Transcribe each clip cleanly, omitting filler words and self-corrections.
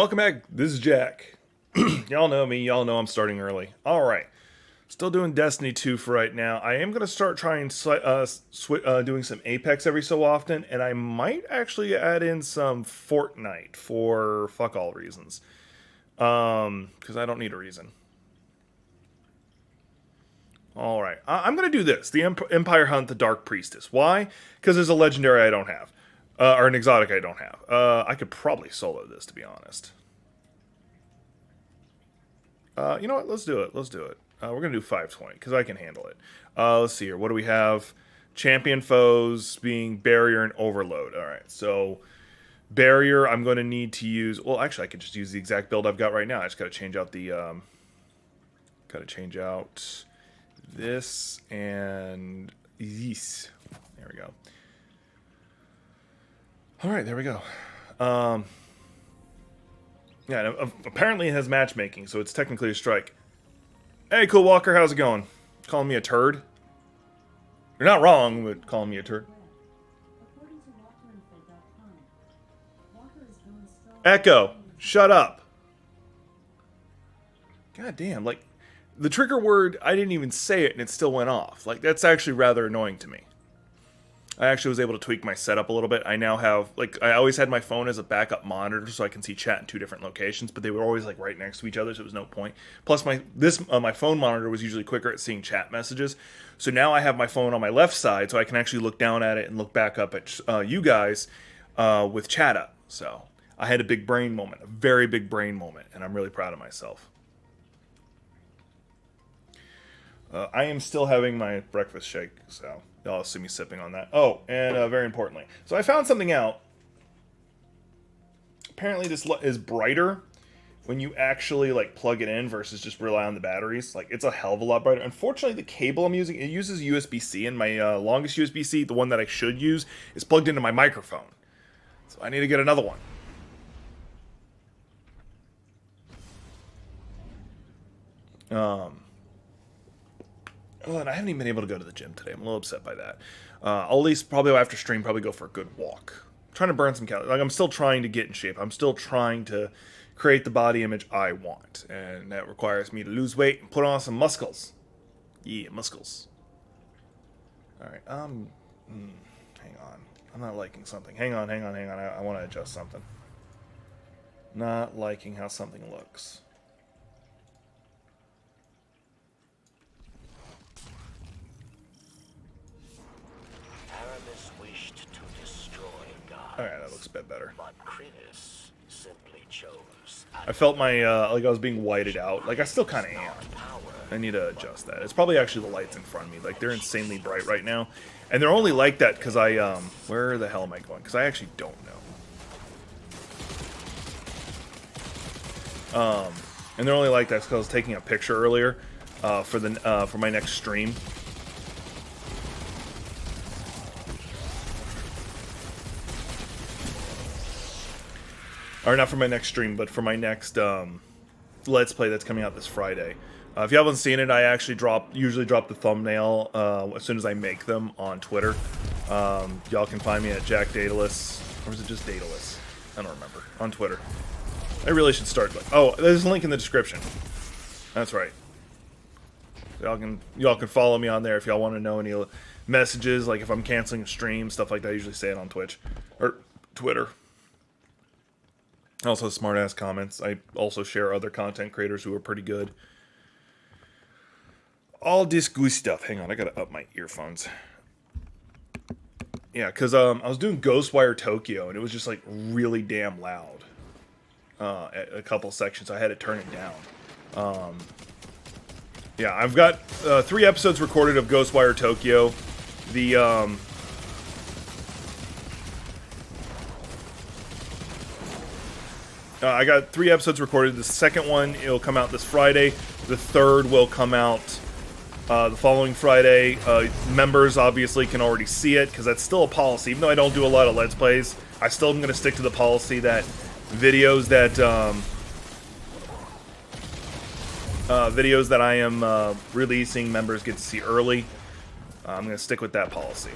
Welcome back. This is Jack. Y'all know me. Y'all know I'm starting early. All right. Still doing Destiny 2 for right now. I am going to start trying doing some Apex every so often, and I might actually add in some Fortnite for fuck all reasons. Because I don't need a reason. All right. I'm going to do this. The Empire Hunt the Dark Priestess. Why? Because there's a legendary I don't have. Or an exotic I don't have. I could probably solo this, to be honest. You know what? Let's do it. Let's do it. We're going to do 520, because I can handle it. Let's see here. What do we have? Champion foes being Barrier and Overload. All right, so Barrier I'm going to need to use... Well, actually, I could just use the exact build I've got right now. I just got to change out the... got to change out this and this. There we go. All right, there we go. Yeah, apparently it has matchmaking, so it's technically a strike. Hey, Cool Walker, how's it going? Calling me a turd? You're not wrong, but calling me a turd. Echo, shut up. God damn, like, the trigger word, I didn't even say it and it still went off. Like, that's actually rather annoying to me. I actually was able to tweak my setup a little bit. I now have, like, I always had my phone as a backup monitor so I can see chat in two different locations, but they were always, like, right next to each other, so there was no point. Plus, my phone monitor was usually quicker at seeing chat messages. So now I have my phone on my left side, so I can actually look down at it and look back up at you guys with chat up. So I had a big brain moment, a very big brain moment, and I'm really proud of myself. I am still having my breakfast shake, so y'all see me sipping on that. Oh, and very importantly, so I found something out. Apparently this is brighter when you actually like plug it in versus just rely on the batteries. Like, it's a hell of a lot brighter. Unfortunately, the cable I'm using, it uses USB-C, and my longest USB-C, the one that I should use, is plugged into my microphone. So I need to get another one. Oh, and I haven't even been able to go to the gym today. I'm a little upset by that. I'll at least probably after stream probably go for a good walk. I'm trying to burn some calories. Like, I'm still trying to get in shape. I'm still trying to create the body image I want, and that requires me to lose weight and put on some muscles. Yeah, muscles. All right. Hang on. I'm not liking something. Hang on. I want to adjust something. Not liking how something looks. Alright, that looks a bit better. I felt my, like I was being whited out. Like, I still kind of am. I need to adjust that. It's probably actually the lights in front of me. Like, they're insanely bright right now. And they're only like that because I, where the hell am I going? Because I actually don't know. And they're only like that because I was taking a picture earlier, for my next stream. Or not for my next stream, but for my next Let's Play that's coming out this Friday. If you haven't seen it, I actually usually drop the thumbnail as soon as I make them on Twitter. Y'all can find me at Jack Daedules, or is it just Daedules? I don't remember. On Twitter. I really should start. Oh, there's a link in the description. That's right. Y'all can follow me on there if y'all want to know any messages, like if I'm canceling a stream, stuff like that. I usually say it on Twitch or Twitter. Also, smart-ass comments. I also share other content creators who are pretty good. All this good stuff. Hang on, I gotta up my earphones. Yeah, because I was doing Ghostwire Tokyo, and it was just, like, really damn loud. At a couple sections. I had to turn it down. Yeah, I've got 3 episodes recorded of Ghostwire Tokyo. I got 3 episodes recorded. The second one, it'll come out this Friday. The third will come out the following Friday. Members, obviously, can already see it, because that's still a policy. Even though I don't do a lot of Let's Plays, I still am going to stick to the policy that videos that I am releasing, members get to see early. I'm going to stick with that policy.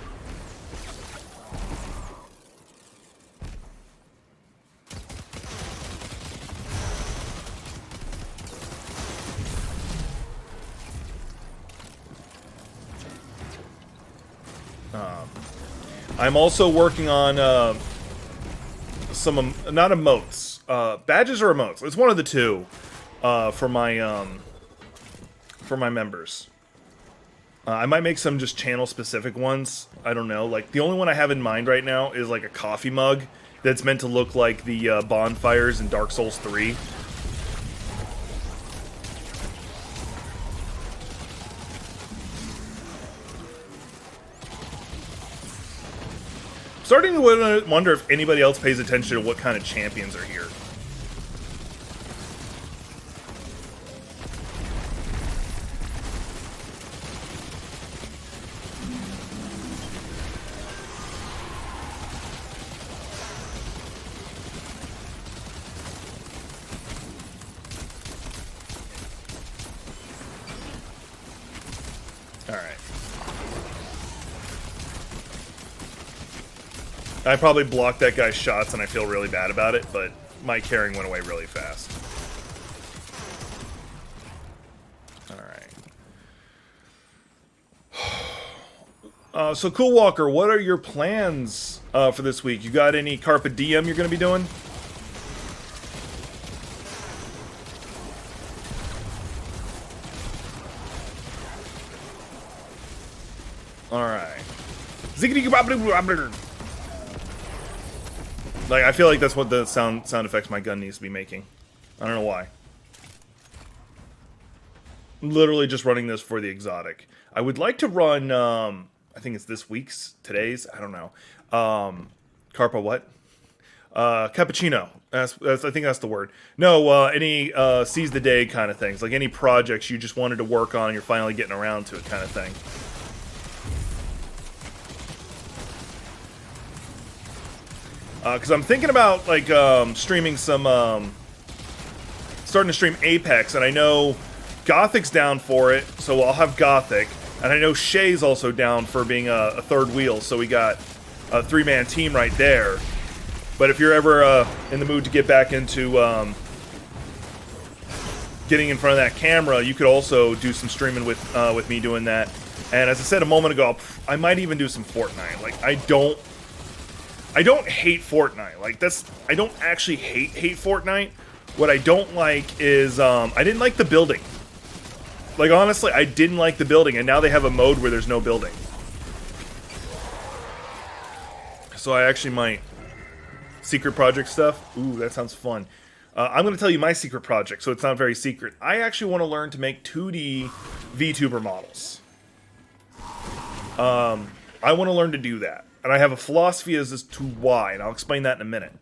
I'm also working on some not emotes, badges or emotes. It's one of the two for my members. I might make some just channel specific ones. I don't know. Like the only one I have in mind right now is like a coffee mug that's meant to look like the bonfires in Dark Souls 3. Starting to wonder if anybody else pays attention to what kind of champions are here. I probably blocked that guy's shots and I feel really bad about it, but my carrying went away really fast. Alright. So Cool Walker, what are your plans for this week? You got any Carpe Diem you're going to be doing? Alright. Like, I feel like that's what the sound effects my gun needs to be making. I don't know why. I'm literally just running this for the exotic. I would like to run, I think it's today's, I don't know. Carpa what? Cappuccino. I think that's the word. No, any seize the day kind of things. Like any projects you just wanted to work on, you're finally getting around to it kind of thing. Because I'm thinking about, like, streaming some, starting to stream Apex, and I know Gothic's down for it, so I'll have Gothic, and I know Shay's also down for being a third wheel, so we got a three-man team right there. But if you're ever in the mood to get back into getting in front of that camera, you could also do some streaming with me doing that. And as I said a moment ago, I might even do some Fortnite. Like, I don't hate Fortnite. Like, I don't actually hate Fortnite. What I don't like is, I didn't like the building. Like, honestly, I didn't like the building, and now they have a mode where there's no building. So I actually might. Secret project stuff? Ooh, that sounds fun. I'm going to tell you my secret project, so it's not very secret. I actually want to learn to make 2D VTuber models. I want to learn to do that. And I have a philosophy as to why, and I'll explain that in a minute.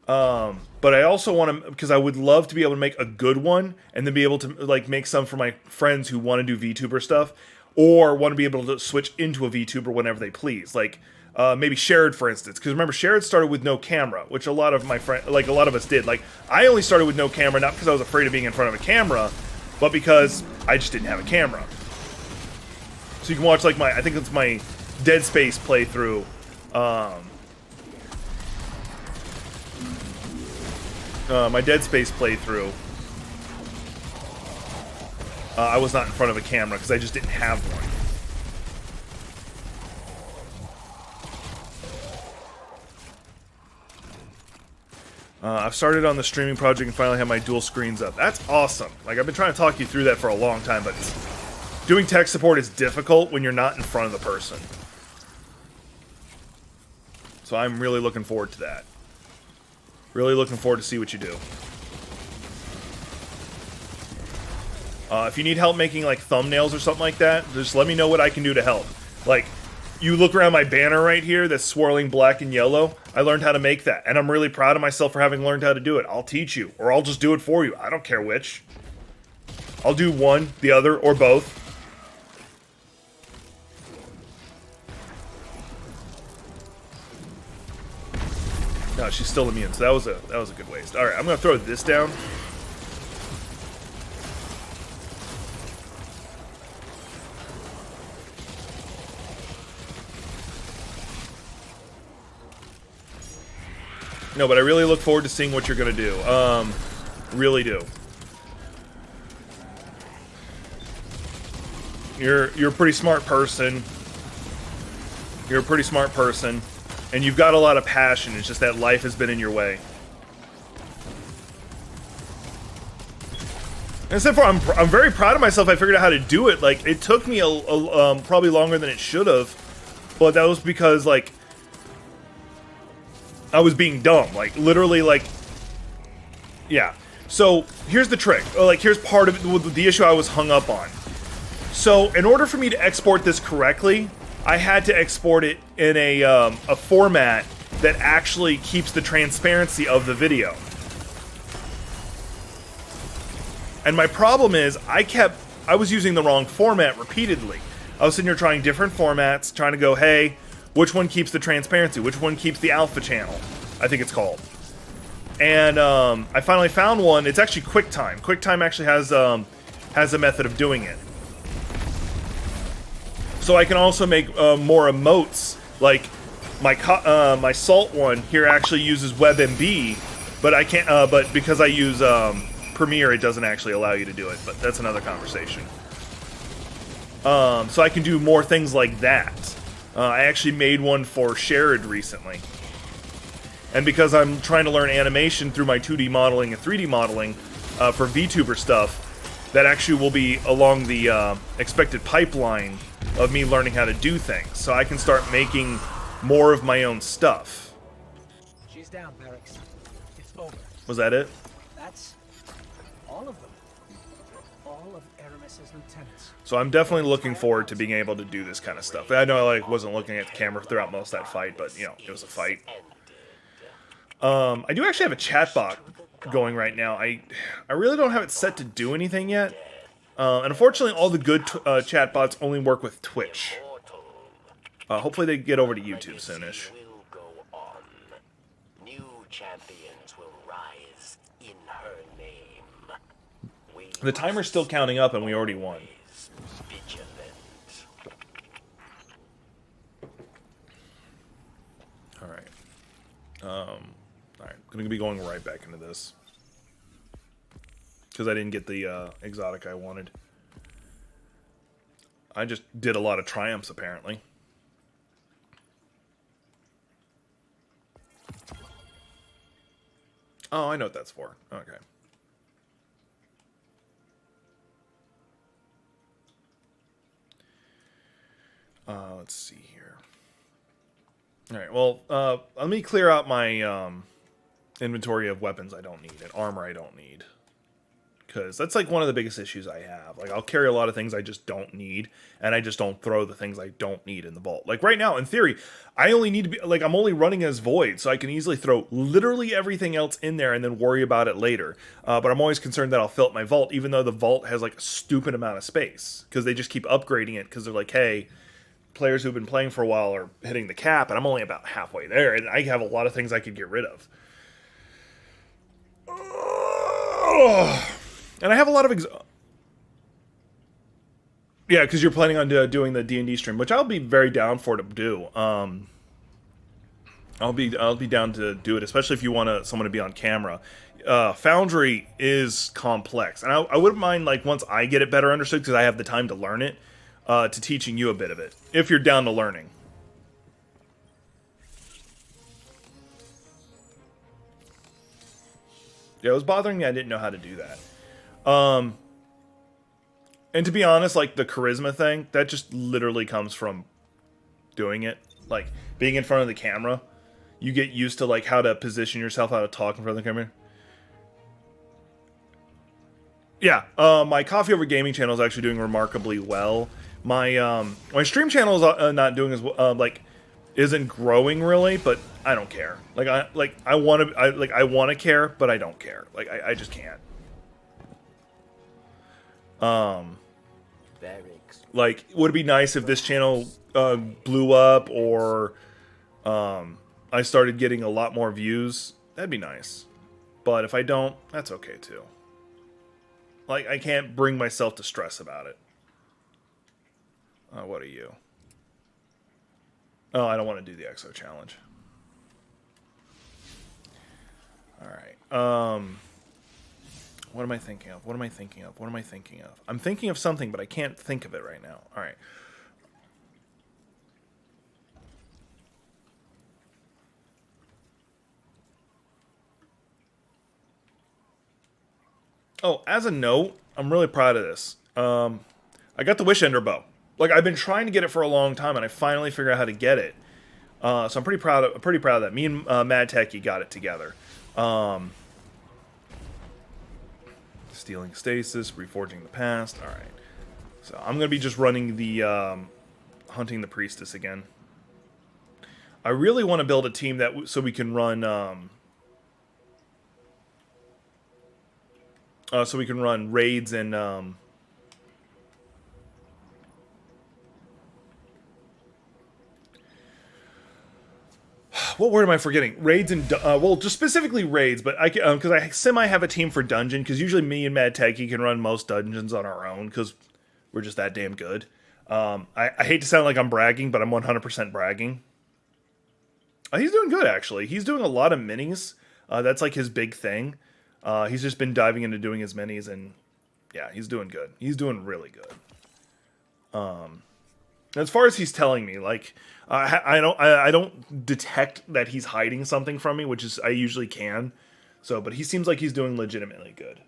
But I also want to, because I would love to be able to make a good one, and then be able to like make some for my friends who want to do VTuber stuff, or want to be able to switch into a VTuber whenever they please. Like maybe Sherrod, for instance, because remember Sherrod started with no camera, which a lot of my friends, like a lot of us did. Like I only started with no camera, not because I was afraid of being in front of a camera, but because I just didn't have a camera. So you can watch like I think it's my Dead Space playthrough. My Dead Space playthrough. I was not in front of a camera because I just didn't have one. I've started on the streaming project and finally have my dual screens up. That's awesome. Like, I've been trying to talk you through that for a long time, but doing tech support is difficult when you're not in front of the person. So I'm really looking forward to that. Really looking forward to see what you do. If you need help making, like, thumbnails or something like that, just let me know what I can do to help. Like, you look around my banner right here that's swirling black and yellow. I learned how to make that, and I'm really proud of myself for having learned how to do it. I'll teach you, or I'll just do it for you. I don't care which. I'll do one, the other, or both. No, she's still immune, so that was a good waste. All right, I'm gonna throw this down. No, but I really look forward to seeing what you're gonna do. Really do. You're a pretty smart person. You're a pretty smart person, and you've got a lot of passion. It's just that life has been in your way. And so far, I'm very proud of myself. I figured out how to do it. Like, it took me probably longer than it should have, but that was because, like, I was being dumb. Like, literally, like, yeah. So, here's the trick. Like, here's part of the issue I was hung up on. So, in order for me to export this correctly, I had to export it in a format that actually keeps the transparency of the video. And my problem is, I was using the wrong format repeatedly. I was sitting here trying different formats, trying to go, hey, which one keeps the transparency? Which one keeps the alpha channel? I think it's called. And I finally found one. It's actually QuickTime. QuickTime actually has a method of doing it. So I can also make more emotes. Like my salt one here actually uses WebMB, but I can't. But because I use Premiere, it doesn't actually allow you to do it, but that's another conversation. So I can do more things like that. I actually made one for Sherrod recently. And because I'm trying to learn animation through my 2D modeling and 3D modeling for VTuber stuff, that actually will be along the expected pipeline of me learning how to do things. So I can start making more of my own stuff. She's down, Barracks. It's over. Was that it? That's all of them. All of Aramis's lieutenants. So I'm definitely looking forward to being able to do this kind of stuff. I know I wasn't looking at the camera throughout most of that fight, but you know, it was a fight. I do actually have a chatbot going right now. I really don't have it set to do anything yet. And unfortunately, all the good chatbots only work with Twitch. Hopefully they get over to YouTube soonish. The timer's still counting up and we already won. Alright. Alright, I'm gonna be going right back into this. Because I didn't get the exotic I wanted. I just did a lot of triumphs, apparently. Oh, I know what that's for. Okay. Let's see here. Alright, well, let me clear out my inventory of weapons I don't need and armor I don't need. Because that's like one of the biggest issues I have. Like, I'll carry a lot of things I just don't need, and I just don't throw the things I don't need in the vault. Like, right now, in theory, I only need to be, like, I'm only running as Void, so I can easily throw literally everything else in there and then worry about it later. But I'm always concerned that I'll fill up my vault, even though the vault has, like, a stupid amount of space. Because they just keep upgrading it, because they're like, hey, players who've been playing for a while are hitting the cap, and I'm only about halfway there, and I have a lot of things I could get rid of. And I have a lot of yeah, because you're planning on doing the D&D stream, which I'll be very down for to do. I'll be down to do it, especially if you want someone to be on camera. Foundry is complex, and I wouldn't mind, like, once I get it better understood, because I have the time to learn it, to teaching you a bit of it, if you're down to learning. Yeah, it was bothering me I didn't know how to do that. And to be honest, like, the charisma thing, that just literally comes from doing it. Like, being in front of the camera, you get used to, like, how to position yourself, how to talk in front of the camera. Yeah, my Coffee Over Gaming channel is actually doing remarkably well. My stream channel is not doing as well, like, isn't growing really, but I don't care. Like, I want to care, but I don't care. Like, I just can't. Like, would it be nice if this channel blew up, or I started getting a lot more views? That'd be nice. But if I don't, that's okay too. Like, I can't bring myself to stress about it. What are you? Oh, I don't want to do the EXO challenge. Alright. What am I thinking of? What am I thinking of? What am I thinking of? I'm thinking of something, but I can't think of it right now. Alright. Oh, as a note, I'm really proud of this. I got the Wish Ender bow. Like, I've been trying to get it for a long time, and I finally figured out how to get it. So I'm pretty proud of that. Me and Mad Techie got it together. Stealing stasis, reforging the past. All right. So I'm gonna be just running the hunting the priestess again. I really want to build a team that so we can run raids and what word am I forgetting? Raids and well, just specifically raids, but I can because I semi have a team for dungeon because usually me and Mad Techie can run most dungeons on our own because we're just that damn good. I hate to sound like I'm bragging, but I'm 100% bragging. He's doing good actually. He's doing a lot of minis. That's like his big thing. He's just been diving into doing his minis, and yeah, he's doing good. He's doing really good. As far as he's telling me, like I don't detect that he's hiding something from me, which is I usually can. So, but he seems like he's doing legitimately good.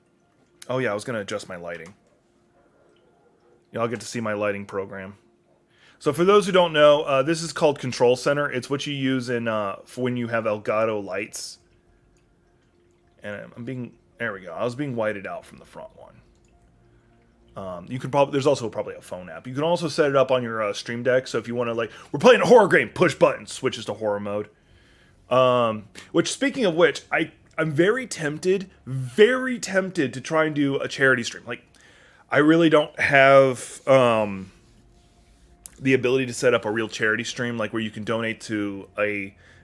Oh yeah, I was gonna adjust my lighting. Y'all get to see my lighting program. So for those who don't know, this is called Control Center. It's what you use in for when you have Elgato lights. And there we go. I was being whited out from the front one. You can probably, there's also probably a phone app. You can also set it up on your Stream Deck. So if you want to, like, we're playing a horror game, push buttons, switches to horror mode. Which, speaking of which, I'm very tempted to try and do a charity stream. Like, I really don't have the ability to set up a real charity stream, like where you can donate to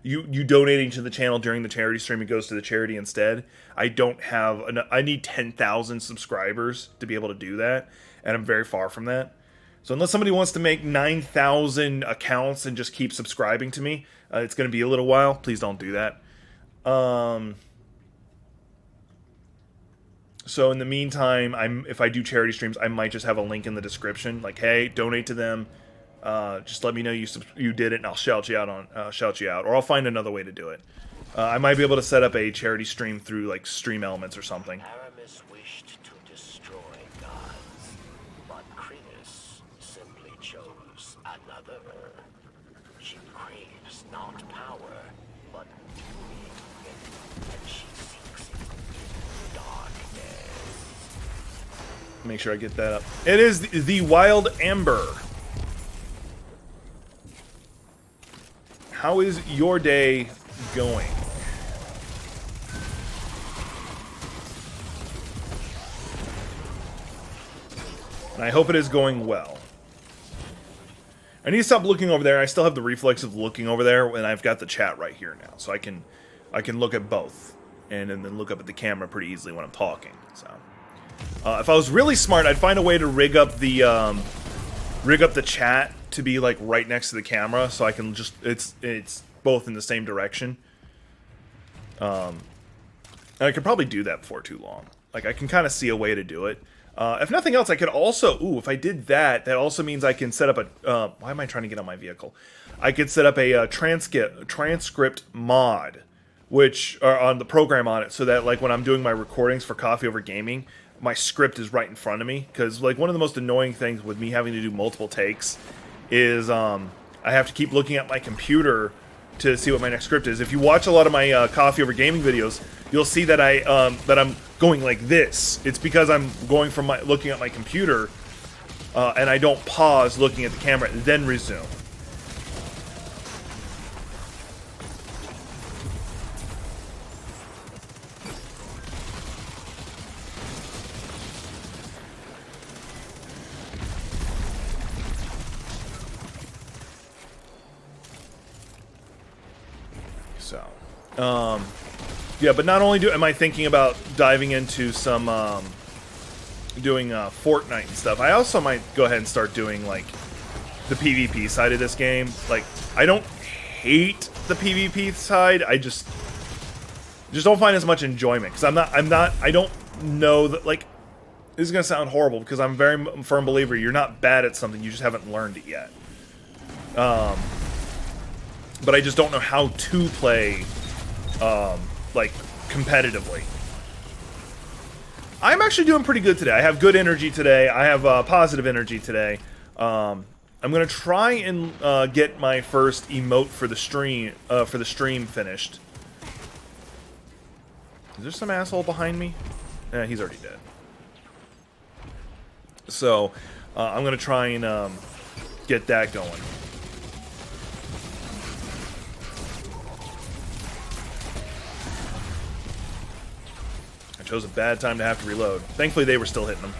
you donating to the channel during the charity stream, it goes to the charity instead. I don't have I need 10,000 subscribers to be able to do that, and I'm very far from that. So unless somebody wants to make 9,000 accounts and just keep subscribing to me, it's going to be a little while. Please don't do that. So in the meantime, if I do charity streams, I might just have a link in the description, like, hey, donate to them. Just let me know you did it, and I'll shout you out or I'll find another way to do it. I might be able to set up a charity stream through like Stream Elements or something. Aramis wished to destroy gods, but Krinis simply chose another. She craves not power, but beauty, and she seeks it in darkness. Make sure I get that up. It is the Wild Amber. How is your day going? And I hope it is going well. I need to stop looking over there. I still have the reflex of looking over there, and I've got the chat right here now, so I can look at both, and then look up at the camera pretty easily when I'm talking. So, if I was really smart, I'd find a way to rig up the chat to be like right next to the camera, so I can just it's both in the same direction. And I could probably do that before too long. Like, I can kind of see a way to do it. If nothing else, I could also if I did that, that also means I can set up a why am I trying to get on my vehicle? I could set up a transcript mod, which are on the program on it, so that like when I'm doing my recordings for Coffee Over Gaming, my script is right in front of me. Because like one of the most annoying things with me having to do multiple takes is I have to keep looking at my computer to see what my next script is. If you watch a lot of my Coffee Over Gaming videos, you'll see that I'm going like this. It's because I'm going from looking at my computer, and I don't pause looking at the camera and then resume. Yeah, but not only am I thinking about diving into some, doing Fortnite and stuff, I also might go ahead and start doing, like, the PvP side of this game. Like, I don't hate the PvP side, I just don't find as much enjoyment, because I don't know that, like, this is going to sound horrible, because I'm a very firm believer, you're not bad at something, you just haven't learned it yet. But I just don't know how to play, like, competitively. I'm actually doing pretty good today. I have good energy today. I have positive energy today. I'm gonna try and get my first emote for the stream finished. Is there some asshole behind me? He's already dead. So I'm gonna try and get that going. I chose a bad time to have to reload. Thankfully, they were still hitting them.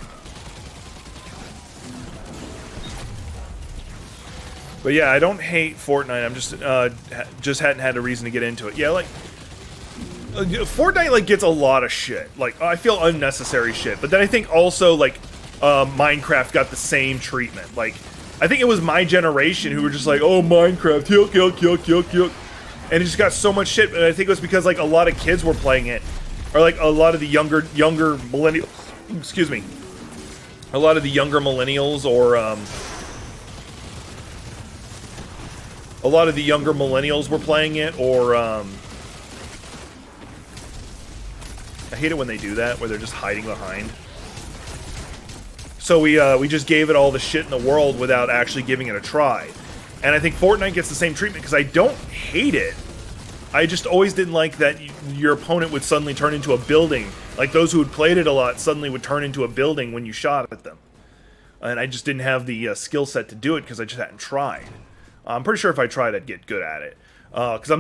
But yeah, I don't hate Fortnite. I'm just hadn't had a reason to get into it. Yeah, like Fortnite like gets a lot of shit. Like I feel unnecessary shit. But then I think also like Minecraft got the same treatment. Like I think it was my generation who were just like, oh, Minecraft, yuck, yuck, yuck, yuck, yuck, and it just got so much shit. And I think it was because like a lot of kids were playing it. Or like a lot of the younger millennials, excuse me, a lot of the younger millennials, or a lot of the younger millennials were playing it, or I hate it when they do that, where they're just hiding behind. So we just gave it all the shit in the world without actually giving it a try, and I think Fortnite gets the same treatment because I don't hate it. I just always didn't like that your opponent would suddenly turn into a building. Like those who had played it a lot suddenly would turn into a building when you shot at them. And I just didn't have the skill set to do it because I just hadn't tried. I'm pretty sure if I tried, I'd get good at it. Because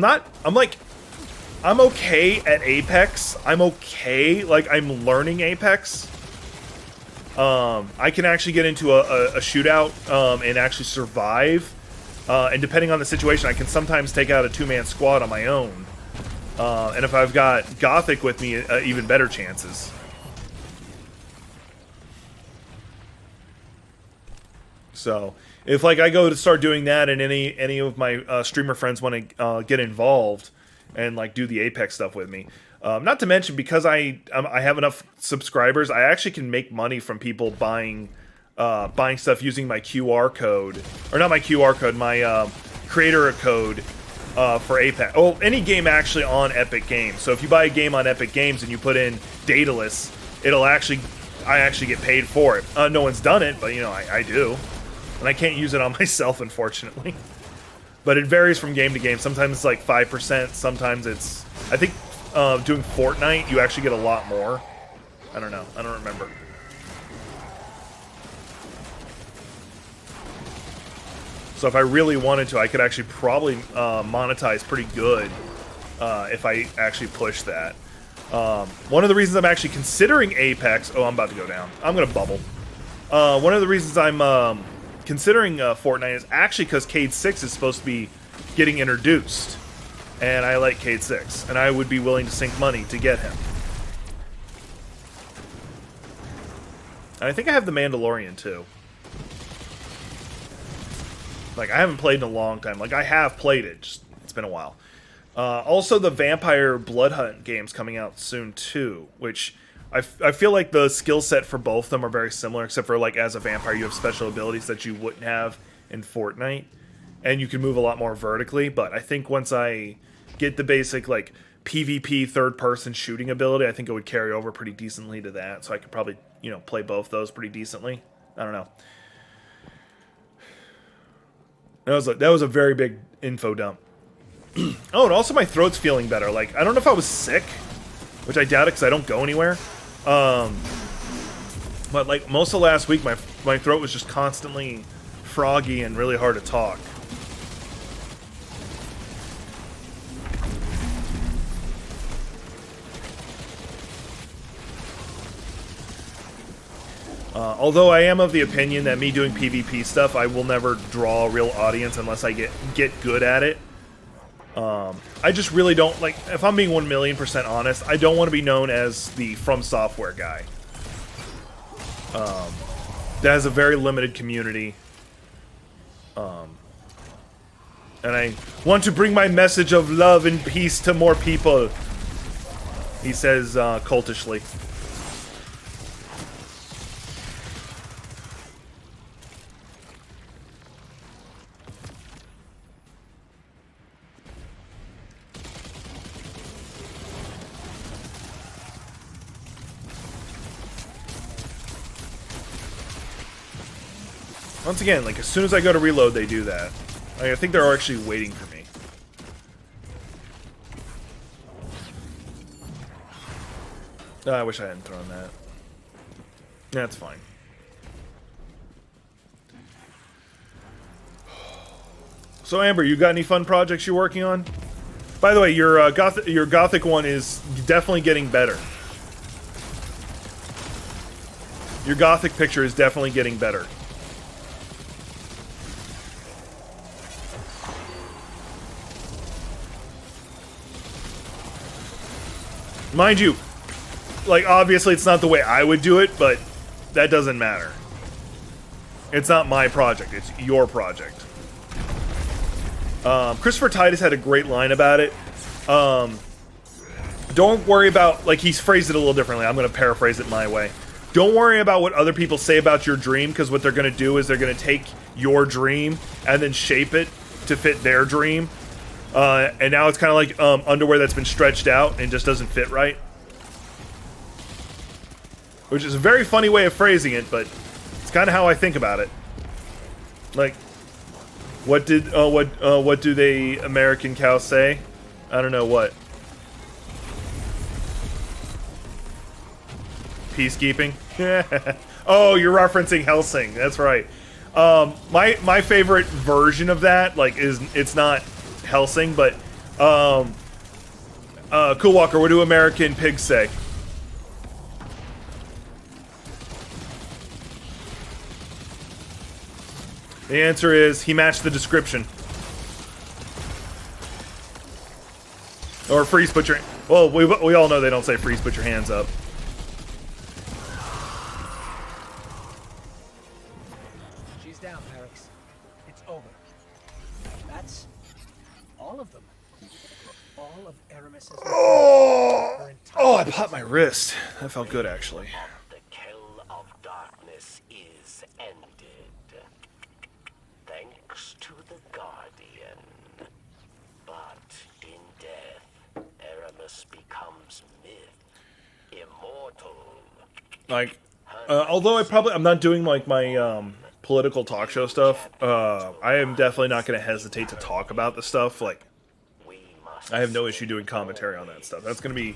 I'm okay at Apex. I'm okay, like I'm learning Apex. I can actually get into a shootout and actually survive. And depending on the situation, I can sometimes take out a two-man squad on my own. And if I've got Gothic with me, even better chances. So, if like I go to start doing that and any of my streamer friends want to get involved and like do the Apex stuff with me. Not to mention, because I have enough subscribers, I actually can make money from people buying stuff using my QR code, or not my QR code, my creator code for Apex. Oh, any game actually on Epic Games. So if you buy a game on Epic Games and you put in Daedules, I actually get paid for it. No one's done it, but you know I do, and I can't use it on myself, unfortunately. But it varies from game to game. Sometimes it's like 5%. Sometimes it's, I think, doing Fortnite you actually get a lot more. I don't know. I don't remember. So if I really wanted to, I could actually probably monetize pretty good if I actually push that. One of the reasons I'm actually considering Apex... Oh, I'm about to go down. I'm going to bubble. One of the reasons I'm considering Fortnite is actually because Cade 6 is supposed to be getting introduced. And I like Cade 6. And I would be willing to sink money to get him. And I think I have the Mandalorian, too. Like, I haven't played in a long time. Like, I have played it. Just, it's been a while. Also, the Vampire Blood Hunt game's coming out soon, too. Which, I feel like the skill set for both of them are very similar. Except for, like, as a vampire, you have special abilities that you wouldn't have in Fortnite. And you can move a lot more vertically. But I think once I get the basic, like, PvP third-person shooting ability, I think it would carry over pretty decently to that. So I could probably, you know, play both those pretty decently. I don't know. That was a very big info dump. Oh, and also my throat's feeling better. Like, I don't know if I was sick, which I doubt it because I don't go anywhere. But like most of last week, my throat was just constantly froggy and really hard to talk. Although I am of the opinion that me doing PvP stuff, I will never draw a real audience unless I get good at it. I just really don't, like, if I'm being 1,000,000% honest, I don't want to be known as the From Software guy. That has a very limited community. And I want to bring my message of love and peace to more people, he says cultishly. Once again, like, as soon as I go to reload, they do that. Like, I think they're actually waiting for me. Oh, I wish I hadn't thrown that. That's fine. So, Amber, you got any fun projects you're working on? By the way, your Gothic one is definitely getting better. Your Gothic picture is definitely getting better. Mind you, like, obviously it's not the way I would do it, but that doesn't matter. It's not my project, it's your project. Christopher Titus had a great line about it. Don't worry about, like, he's phrased it a little differently. I'm going to paraphrase it my way. Don't worry about what other people say about your dream, because what they're going to do is they're going to take your dream and then shape it to fit their dream. And now it's kind of like underwear that's been stretched out and just doesn't fit right. Which is a very funny way of phrasing it, but it's kind of how I think about it. Like, what do they American cows say? I don't know what. Peacekeeping? Oh, you're referencing Helsing. That's right. My favorite version of that, like, it's not Helsing, but Cool Walker, what do American pigs say? The answer is he matched the description. Or freeze, put your... Well, we all know they don't say freeze, put your hands up. She's down, Perix. It's over. That's all of them. All of Aramis's... Oh, I popped my wrist. That felt good, actually. The kill of darkness is ended. Thanks to the Guardian. But in death, Aramis becomes myth. Immortal. Like, although I'm not doing, like, my, political talk show stuff, I am definitely not going to hesitate to talk about the stuff. Like, I have no issue doing commentary on that stuff. That's going to be...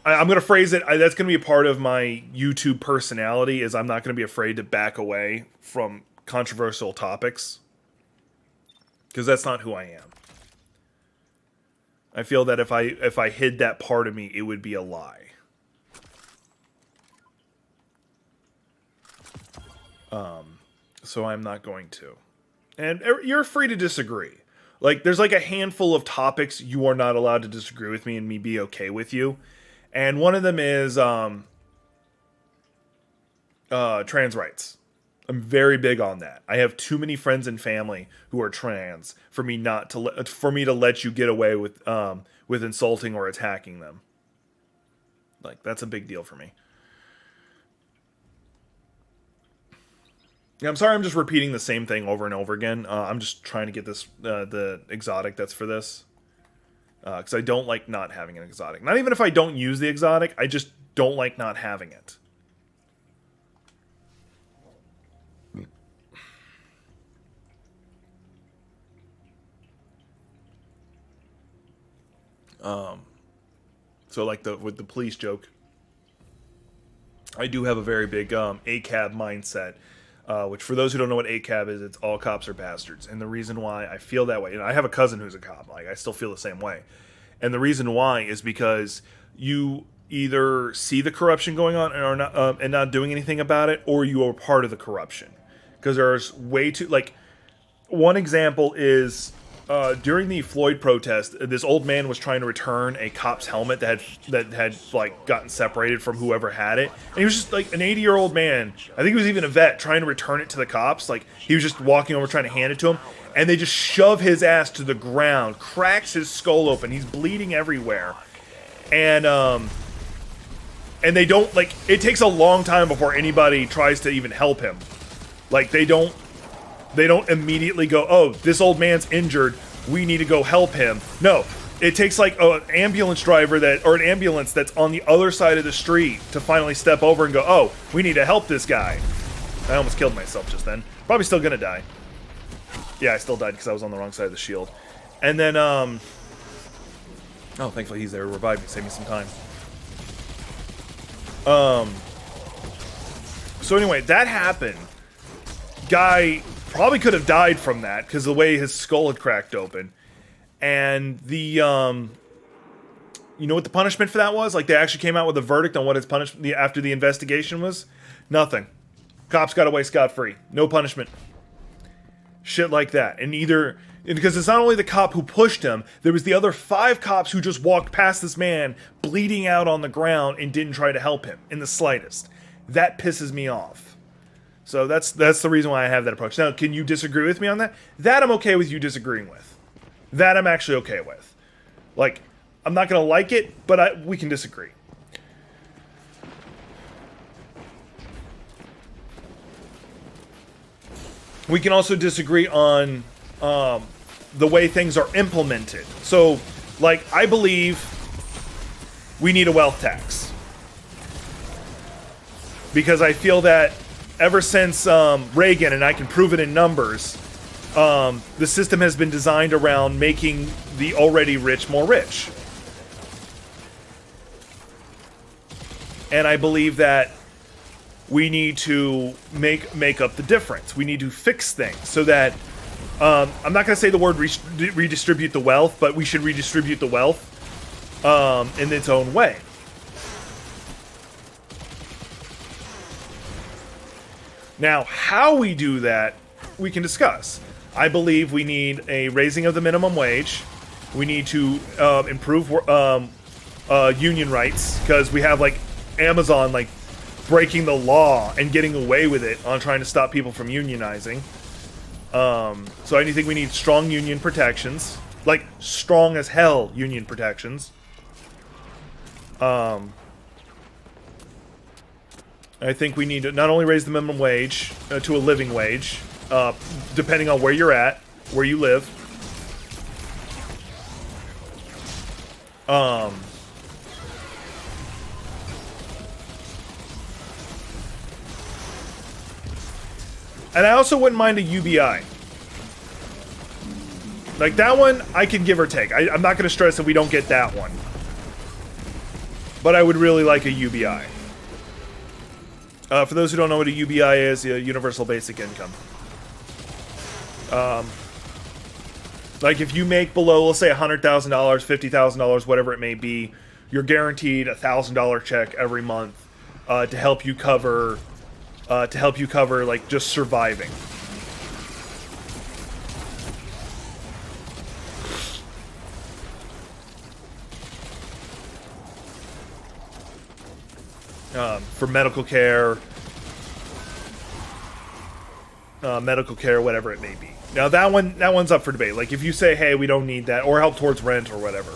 I'm going to phrase it, that's going to be a part of my YouTube personality, is I'm not going to be afraid to back away from controversial topics. Because that's not who I am. I feel that if I hid that part of me, it would be a lie. So I'm not going to. And you're free to disagree. Like, there's like a handful of topics you are not allowed to disagree with me and me be okay with you. And one of them is trans rights. I'm very big on that. I have too many friends and family who are trans for me to let you get away with insulting or attacking them. Like, that's a big deal for me. Yeah, I'm sorry I'm just repeating the same thing over and over again. I'm just trying to get this the exotic that's for this. Because I don't like not having an exotic. Not even if I don't use the exotic, I just don't like not having it. So like with the police joke, I do have a very big ACAB mindset. Which, for those who don't know what ACAB is, it's all cops are bastards. And the reason why I feel that way, and I have a cousin who's a cop, like, I still feel the same way. And the reason why is because you either see the corruption going on and are not, and not doing anything about it, or you are part of the corruption. Because there's way too, like, one example is during the Floyd protest, this old man was trying to return a cop's helmet that had like gotten separated from whoever had it, and he was just like an 80-year-old man. I think he was even a vet trying to return it to the cops. Like, he was just walking over trying to hand it to him, and they just shove his ass to the ground, cracks his skull open. He's bleeding everywhere, and they don't, like, it takes a long time before anybody tries to even help him. Like, they don't immediately go, oh, this old man's injured, we need to go help him. No, it takes like an ambulance driver or an ambulance that's on the other side of the street to finally step over and go, oh, we need to help this guy. I almost killed myself just then. Probably still gonna die. Yeah, I still died because I was on the wrong side of the shield. And then, oh, thankfully he's there to revive me, save me some time. So anyway, that happened. Guy probably could have died from that because the way his skull had cracked open. And the, you know what the punishment for that was? Like, they actually came out with a verdict on what his punishment after the investigation was? Nothing. Cops got away scot-free. No punishment. Shit like that. And because it's not only the cop who pushed him, there was the other 5 cops who just walked past this man bleeding out on the ground and didn't try to help him in the slightest. That pisses me off. So that's the reason why I have that approach. Now, can you disagree with me on that? That I'm okay with you disagreeing with. That I'm actually okay with. Like, I'm not going to like it, but we can disagree. We can also disagree on the way things are implemented. So, like, I believe we need a wealth tax. Because I feel that ever since Reagan, and I can prove it in numbers, the system has been designed around making the already rich more rich. And I believe that we need to make up the difference. We need to fix things so that I'm not going to say the word redistribute the wealth, but we should redistribute the wealth in its own way. Now, how we do that, we can discuss. I believe we need a raising of the minimum wage. We need to improve union rights, because we have, like, Amazon, like, breaking the law and getting away with it on trying to stop people from unionizing. So I think we need strong union protections. Like, strong as hell union protections. I think we need to not only raise the minimum wage to a living wage, depending on where you're at, where you live. And I also wouldn't mind a UBI. Like, that one, I can give or take. I'm not going to stress that we don't get that one. But I would really like a UBI. For those who don't know what a UBI is, a Universal Basic Income. Like, if you make below, let's say $100,000, $50,000, whatever it may be, you're guaranteed a $1,000 check every month to help you cover, like, just surviving. For medical care, whatever it may be. Now that one's up for debate. Like, if you say, hey, we don't need that, or help towards rent or whatever.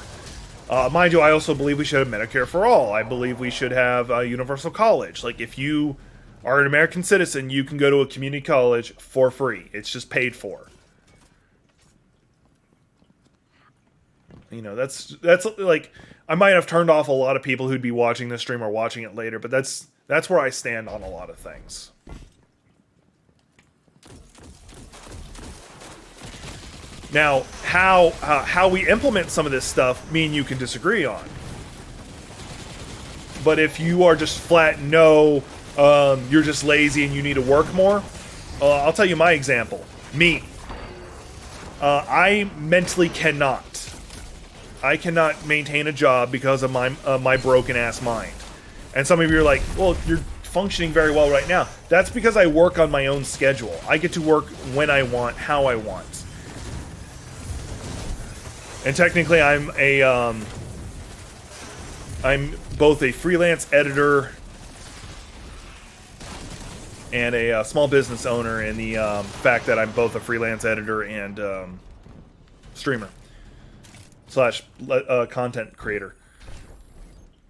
Mind you, I also believe we should have Medicare for all. I believe we should have universal college. Like, if you are an American citizen, you can go to a community college for free. It's just paid for. You know, that's like, I might have turned off a lot of people who'd be watching this stream or watching it later, but that's where I stand on a lot of things. Now, how we implement some of this stuff, me and you can disagree on. But if you are just flat no, you're just lazy and you need to work more, I'll tell you my example. Me. I mentally cannot. I cannot maintain a job because of my broken-ass mind. And some of you are like, well, you're functioning very well right now. That's because I work on my own schedule. I get to work when I want, how I want. And technically, I'm both a freelance editor and a small business owner in the fact that I'm both a freelance editor and streamer / content creator.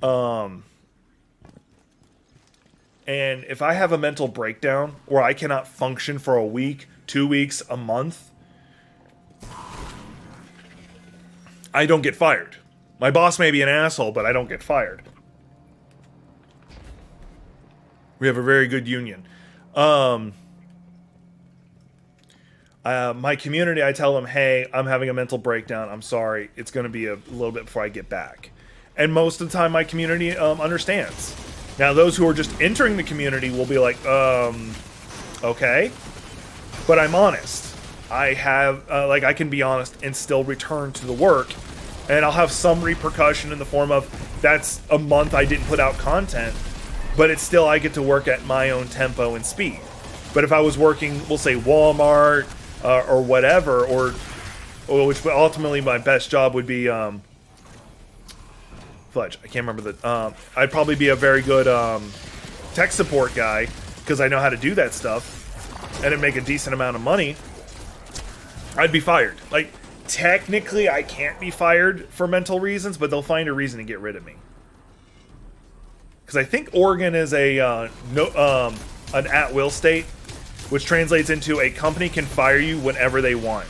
And if I have a mental breakdown or I cannot function for a week, 2 weeks, a month, I don't get fired. My boss may be an asshole, but I don't get fired. We have a very good union. My community, I tell them, hey, I'm having a mental breakdown. I'm sorry. It's going to be a little bit before I get back. And most of the time, my community understands. Now, those who are just entering the community will be like, okay. But I'm honest. I have, I can be honest and still return to the work. And I'll have some repercussion in the form of, that's a month I didn't put out content. But it's still, I get to work at my own tempo and speed. But if I was working, we'll say Walmart or whatever, or which ultimately my best job would be, fudge, I can't remember the, I'd probably be a very good tech support guy because I know how to do that stuff and it'd make a decent amount of money. I'd be fired. Like, technically I can't be fired for mental reasons, but they'll find a reason to get rid of me. Because I think Oregon is a an at-will state, which translates into a company can fire you whenever they want.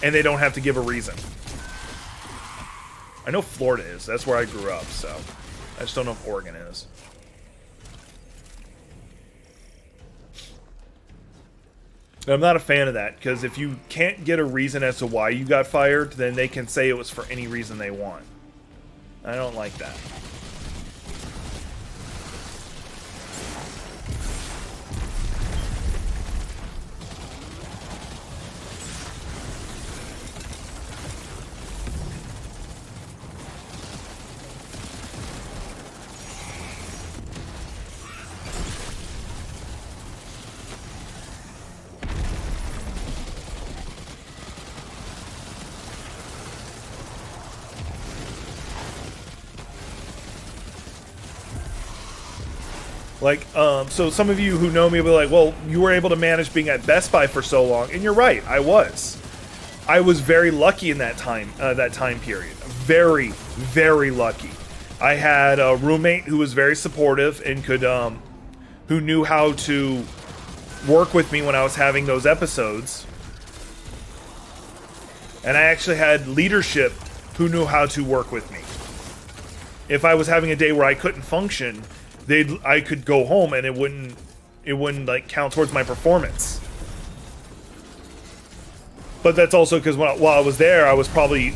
And they don't have to give a reason. I know Florida is. That's where I grew up, so I just don't know if Oregon is. And I'm not a fan of that, because if you can't get a reason as to why you got fired, then they can say it was for any reason they want. I don't like that. Like, so some of you who know me will be like, well, you were able to manage being at Best Buy for so long. And you're right, I was. I was very lucky in that time period. Very, very lucky. I had a roommate who was very supportive and could, who knew how to work with me when I was having those episodes. And I actually had leadership who knew how to work with me. If I was having a day where I couldn't function, I could go home and it wouldn't like count towards my performance. But that's also because while I was there, I was probably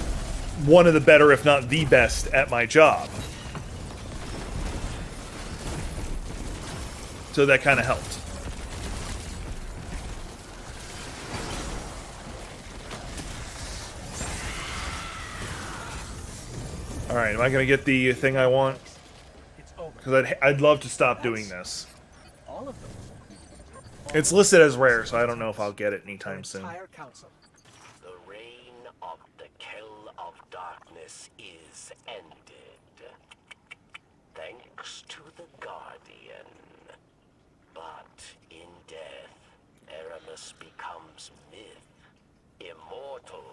one of the better, if not the best, at my job. So that kind of helped. All right, am I gonna get the thing I want? Because I'd love to stop doing this. All of them. It's listed as rare, so I don't know if I'll get it anytime soon. The reign of the Kill of Darkness is ended. Thanks to the Guardian. But in death, Eramis becomes myth. Immortal.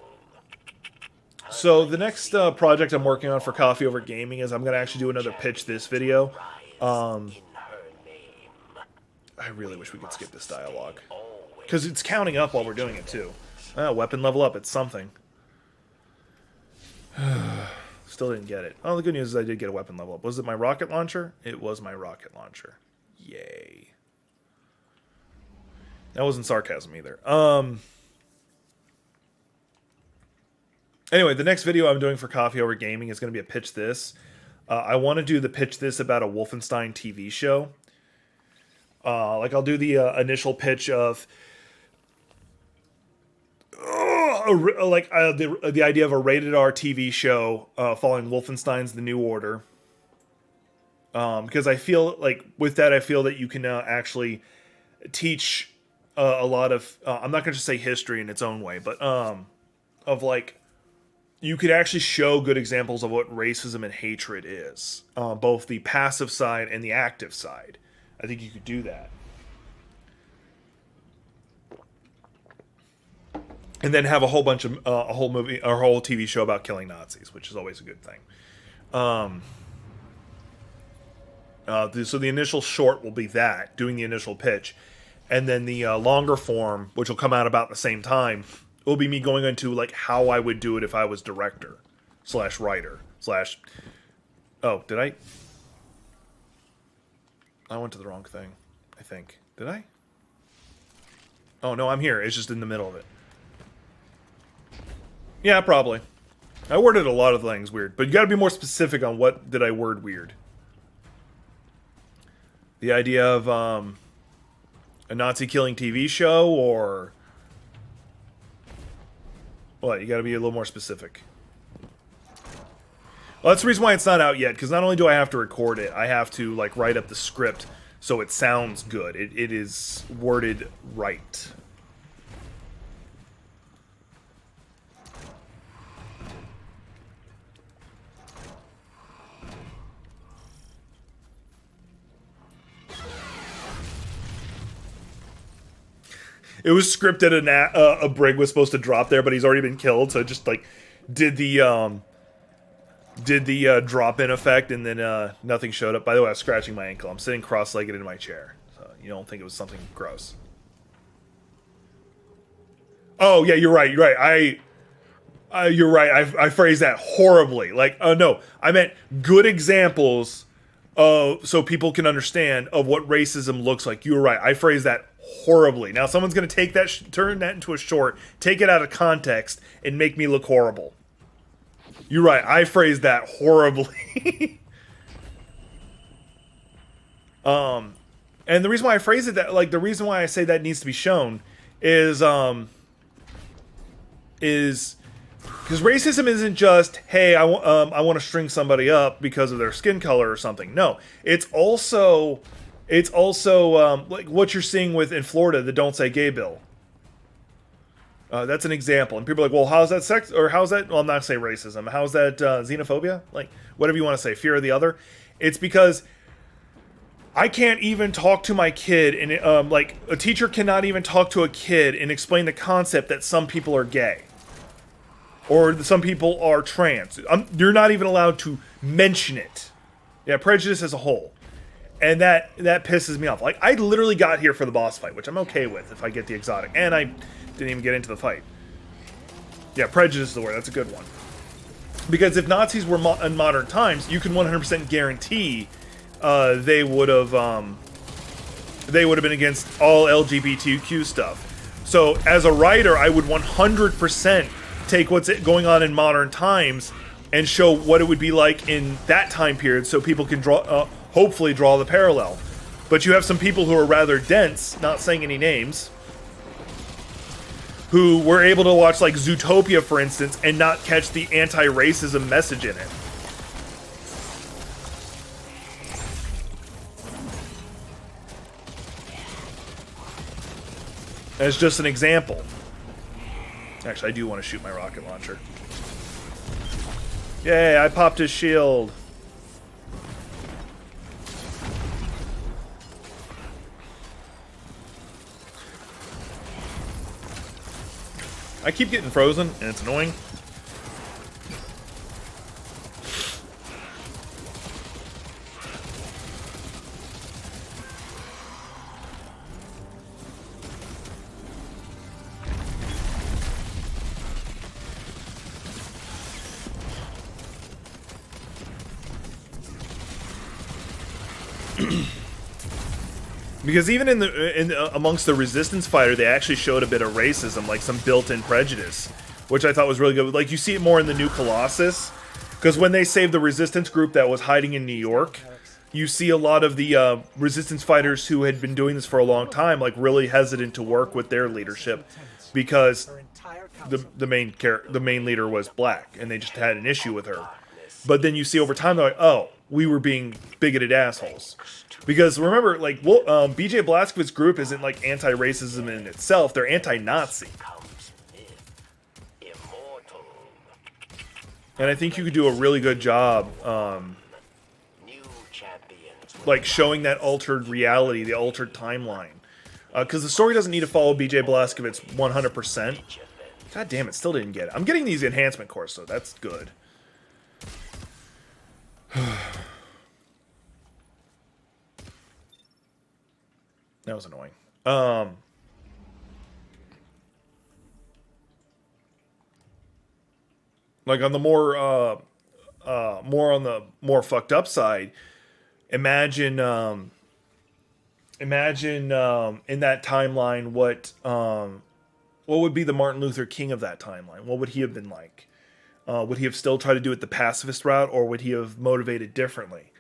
So the next project I'm working on for Coffee Over Gaming is I'm going to actually do another pitch this video. I really wish we could skip this dialogue. Because it's counting up while we're doing it too. Weapon level up, it's something. Still didn't get it. Oh, the good news is I did get a weapon level up. Was it my rocket launcher? It was my rocket launcher. Yay. That wasn't sarcasm either. Anyway, the next video I'm doing for Coffee Over Gaming is going to be a pitch this. I want to do the pitch this about a Wolfenstein TV show. Like I'll do the initial pitch of the idea of a rated R TV show following Wolfenstein's The New Order. Because I feel like with that, I feel that you can actually teach a lot of, I'm not going to just say history in its own way, but of like, you could actually show good examples of what racism and hatred is. Both the passive side and the active side. I think you could do that. And then have a whole bunch of, a whole movie, or a whole TV show about killing Nazis, which is always a good thing. So the initial short will be that, doing the initial pitch. And then the longer form, which will come out about the same time, will be me going into like how I would do it if I was director / writer / oh, did I went to the wrong thing, I think. Did I? Oh, no, I'm here. It's just in the middle of it. Yeah, probably. I worded a lot of things weird, but you gotta be more specific on what did I word weird. The idea of, a Nazi killing TV show, or... What? You gotta be a little more specific. Well, that's the reason why it's not out yet, because not only do I have to record it, I have to, like, write up the script so it sounds good. It is worded right. It was scripted, a brig was supposed to drop there, but he's already been killed, so it just, like, did the drop-in effect, and then nothing showed up. By the way, I was scratching my ankle. I'm sitting cross-legged in my chair, so you don't think it was something gross. Oh, yeah, you're right, you're right. You're right, I phrased that horribly. Like, no, I meant good examples so people can understand of what racism looks like. You were right, I phrased that horribly. Now someone's going to take that, turn that into a short, take it out of context, and make me look horrible. You're right, I phrased that horribly. And the reason why I phrase it that, like, the reason why I say that needs to be shown is because racism isn't just, hey, I want to string somebody up because of their skin color or something. No, it's also like what you're seeing in Florida, the Don't Say Gay bill. That's an example, and people are like, well, how's that sex, or how's that? Well, I'm not saying racism. How's that xenophobia? Like, whatever you want to say, fear of the other. It's because I can't even talk to my kid, and like a teacher cannot even talk to a kid and explain the concept that some people are gay. Or some people are trans. You're not even allowed to mention it. Yeah, prejudice as a whole. And that pisses me off. Like, I literally got here for the boss fight, which I'm okay with if I get the exotic. And I didn't even get into the fight. Yeah, prejudice is the word. That's a good one. Because if Nazis were in modern times, you can 100% guarantee they would have been against all LGBTQ stuff. So, as a writer, I would 100% take what's going on in modern times and show what it would be like in that time period, so people can hopefully draw the parallel. But you have some people who are rather dense, not saying any names, who were able to watch, like, Zootopia, for instance, and not catch the anti-racism message in it. As just an example. Actually, I do want to shoot my rocket launcher. Yay, I popped his shield. I keep getting frozen, and it's annoying. Because even amongst the resistance fighter, they actually showed a bit of racism, like some built-in prejudice, which I thought was really good. Like, you see it more in the new Colossus, because when they saved the resistance group that was hiding in New York, you see a lot of the resistance fighters who had been doing this for a long time, like, really hesitant to work with their leadership, because the main leader was black, and they just had an issue with her. But then you see over time, they're like, oh, we were being bigoted assholes. Because remember, like, BJ Blazkowicz's group isn't, like, anti-racism in itself. They're anti-Nazi. And I think you could do a really good job, like, showing that altered reality, the altered timeline. Because the story doesn't need to follow BJ Blazkowicz 100%. God damn it, still didn't get it. I'm getting these enhancement cores, so that's good. That was annoying. Like, on the more on the more fucked up side, imagine imagine in that timeline what would be the Martin Luther King of that timeline? What would he have been like? Would he have still tried to do it the pacifist route, or would he have motivated differently?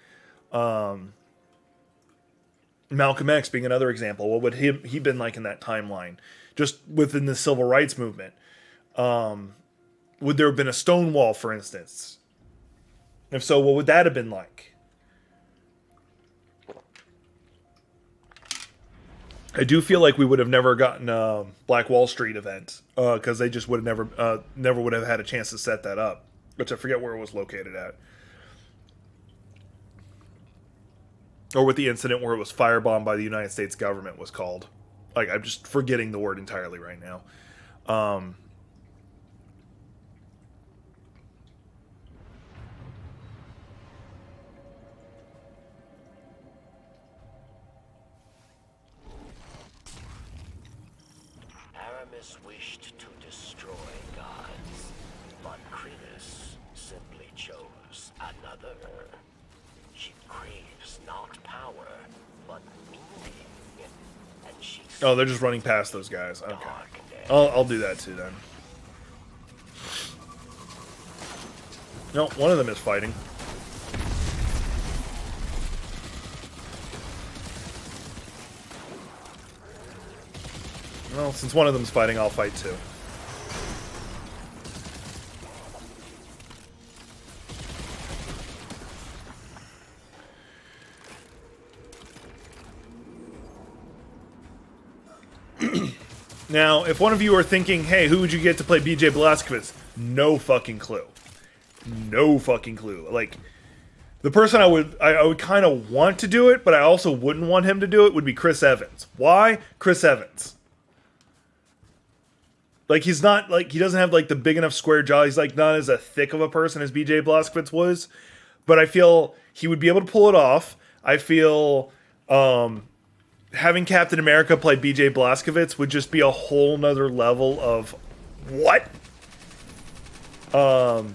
Malcolm X being another example. What would he been like in that timeline? Just within the civil rights movement. Would there have been a Stonewall, for instance? If so, what would that have been like? I do feel like we would have never gotten a Black Wall Street event because they just would have never would have had a chance to set that up, which I forget where it was located at, or what the incident where it was firebombed by the United States government was called. Like, I'm just forgetting the word entirely right now. Aramis wished to destroy gods, but Kritis simply chose another. She craves not power, but meaning, and she... Oh, they're just running past those guys. Okay. I'll do that too then. No, one of them is fighting. Well, since one of them's fighting, I'll fight too. Now, if one of you are thinking, hey, who would you get to play BJ Blazkowicz? No fucking clue. No fucking clue. Like, the person I would kind of want to do it, but I also wouldn't want him to do it, would be Chris Evans. Why? Chris Evans. Like, he's not, like, he doesn't have, like, the big enough square jaw. He's, like, not as a thick of a person as BJ Blazkowicz was. But I feel he would be able to pull it off. I feel, having Captain America play BJ Blazkowicz would just be a whole nother level of what? But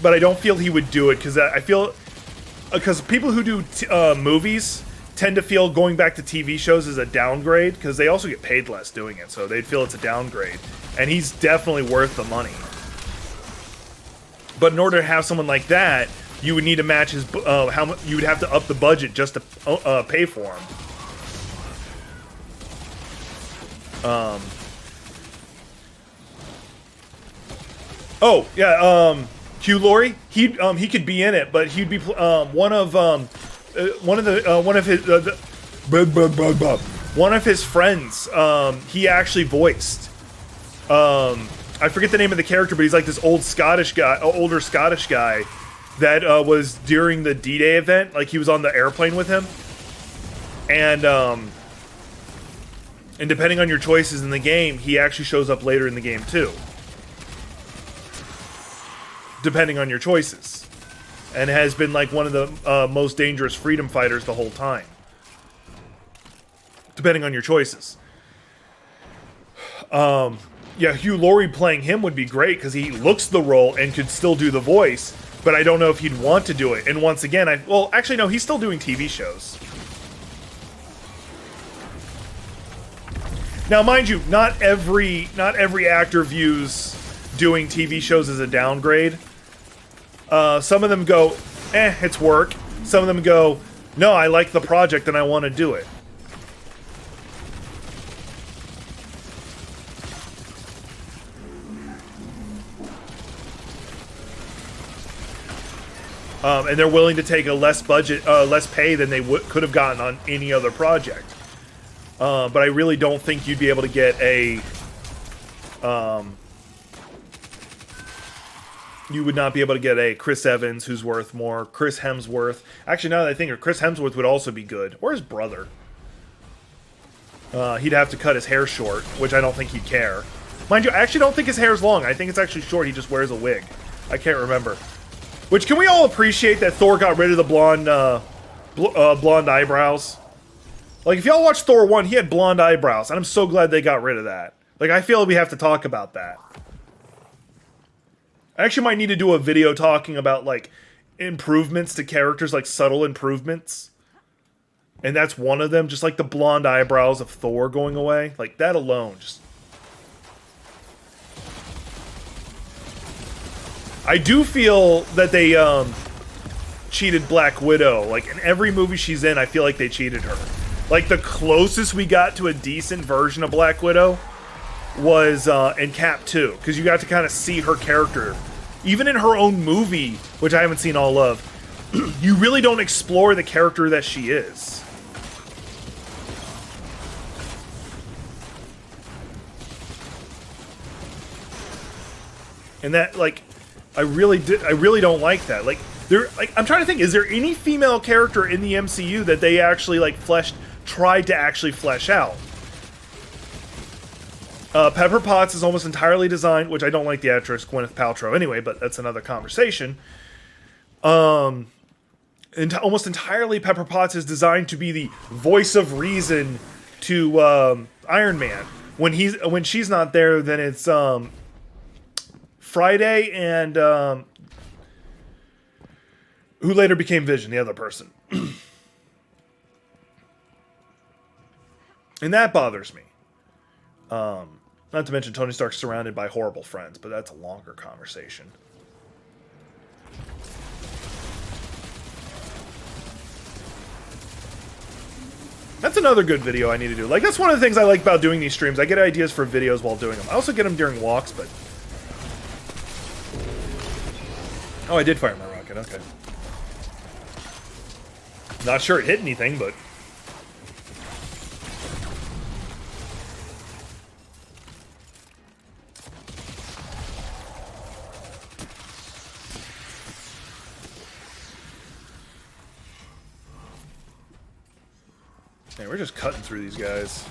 I don't feel he would do it because I feel, because people who do movies tend to feel going back to TV shows is a downgrade because they also get paid less doing it, so they'd feel it's a downgrade. And he's definitely worth the money. But in order to have someone like that, you would need to match his how much you would have to up the budget just to pay for him. Oh yeah, Hugh Laurie. He could be in it, but he'd be one of his friends. He actually voiced. I forget the name of the character, but he's like this older Scottish guy that was during the D-Day event. Like, he was on the airplane with him, and depending on your choices in the game, he actually shows up later in the game too. Depending on your choices, and has been like one of the most dangerous freedom fighters the whole time. Depending on your choices. Yeah, Hugh Laurie playing him would be great because he looks the role and could still do the voice, but I don't know if he'd want to do it. And once again, well, actually no, he's still doing TV shows. Now, mind you, not every actor views doing TV shows as a downgrade. Some of them go, it's work. Some of them go, no, I like the project and I want to do it. And they're willing to take a less pay than they could have gotten on any other project. But I really don't think you'd be able to get a... you would not be able to get a Chris Evans who's worth more. Chris Hemsworth. Actually, now that I think of it, Chris Hemsworth would also be good. Or his brother. He'd have to cut his hair short, which I don't think he'd care. Mind you, I actually don't think his hair's long. I think it's actually short. He just wears a wig. I can't remember. Which, can we all appreciate that Thor got rid of the blonde eyebrows? Like, if y'all watched Thor 1, he had blonde eyebrows, and I'm so glad they got rid of that. Like, I feel we have to talk about that. I actually might need to do a video talking about, like, improvements to characters, like subtle improvements. And that's one of them. Just like the blonde eyebrows of Thor going away. Like, that alone. Just... I do feel that they cheated Black Widow. Like, in every movie she's in, I feel like they cheated her. Like, the closest we got to a decent version of Black Widow was in Cap 2. Because you got to kind of see her character. Even in her own movie, which I haven't seen all of, you really don't explore the character that she is. And that, like, I really don't like that. Like, I'm trying to think, is there any female character in the MCU that they actually, like, tried to actually flesh out? Pepper Potts is almost entirely designed, which I don't like the actress Gwyneth Paltrow anyway, but that's another conversation. Almost entirely Pepper Potts is designed to be the voice of reason to Iron Man. When she's not there, then it's Friday and who later became Vision, the other person. And that bothers me. Not to mention Tony Stark's surrounded by horrible friends, but that's a longer conversation. That's another good video I need to do. Like, that's one of the things I like about doing these streams. I get ideas for videos while doing them. I also get them during walks, but... Oh, I did fire my rocket, okay. Not sure it hit anything, but... Man, we're just cutting through these guys.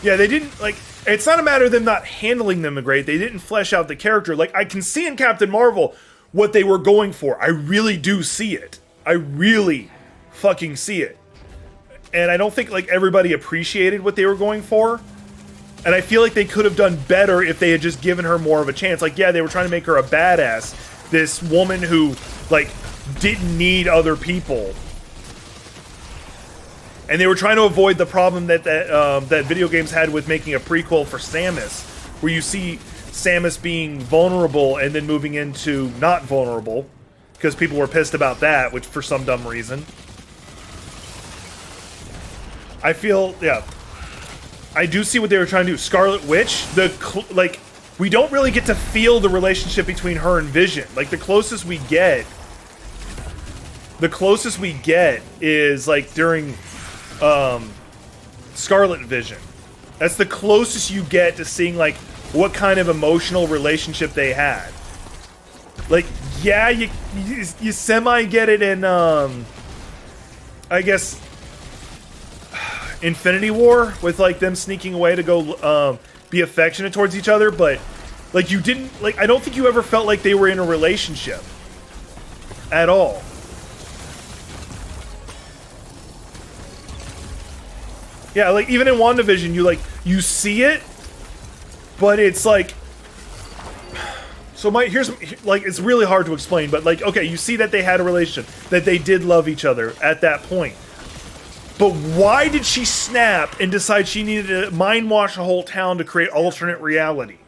Yeah, they didn't, like, it's not a matter of them not handling them great. They didn't flesh out the character. Like, I can see in Captain Marvel what they were going for. I really do see it. I really fucking see it. And I don't think, like, everybody appreciated what they were going for. And I feel like they could have done better if they had just given her more of a chance. Like, yeah, they were trying to make her a badass. This woman who, like, didn't need other people. And they were trying to avoid the problem that video games had with making a prequel for Samus. Where you see Samus being vulnerable and then moving into not vulnerable. Because people were pissed about that, which for some dumb reason. I feel, yeah... I do see what they were trying to do. Scarlet Witch, we don't really get to feel the relationship between her and Vision. Like, the closest we get is, like, during, Scarlet Vision. That's the closest you get to seeing, like, what kind of emotional relationship they had. Like, yeah, you semi get it in, I guess... Infinity War, with, like, them sneaking away to go be affectionate towards each other, but, like, you didn't, like, I don't think you ever felt like they were in a relationship at all. Yeah, like, even in WandaVision, you see it, but it's like, so here's, like, it's really hard to explain, but, like, okay, you see that they had a relationship, that they did love each other at that point. But why did she snap and decide she needed to mind wash a whole town to create alternate reality?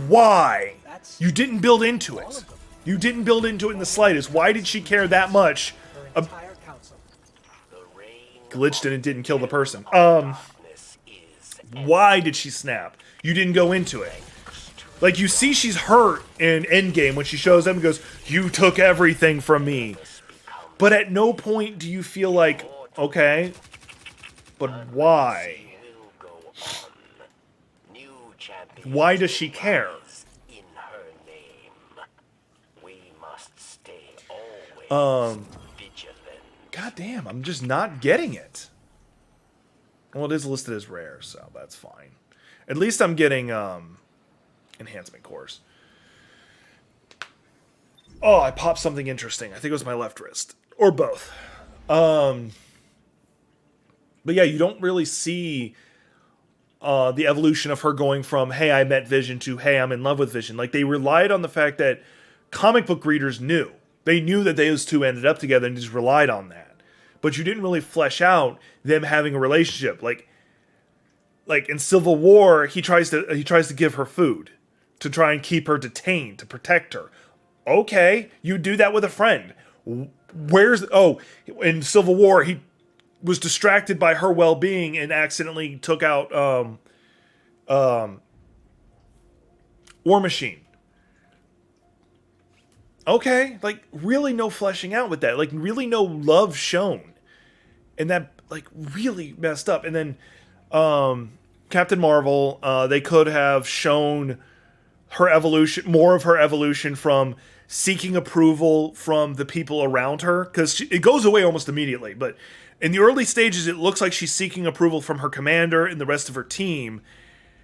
Why? You didn't build into it. You didn't build into it in the slightest. Why did she care that much? Glitched and it didn't kill the person. Why did she snap? You didn't go into it. Like, you see she's hurt in Endgame when she shows up and goes, "You took everything from me." But at no point do you feel like, okay, but why? Why does she care? God damn, I'm just not getting it. Well, it is listed as rare, so that's fine. At least I'm getting enhancement cores. Oh, I popped something interesting. I think it was my left wrist. Or both. But yeah, you don't really see the evolution of her going from, hey, I met Vision to, hey, I'm in love with Vision. Like, they relied on the fact that comic book readers knew. They knew that those two ended up together and just relied on that. But you didn't really flesh out them having a relationship. Like in Civil War, he tries to give her food to try and keep her detained, to protect her. Okay, you do that with a friend. In Civil War, he was distracted by her well-being and accidentally took out War Machine. Okay, like, really no fleshing out with that. Like, really no love shown. And that, like, really messed up. And then Captain Marvel, they could have shown her evolution, more of her evolution from seeking approval from the people around her, because it goes away almost immediately. But in the early stages, it looks like she's seeking approval from her commander and the rest of her team.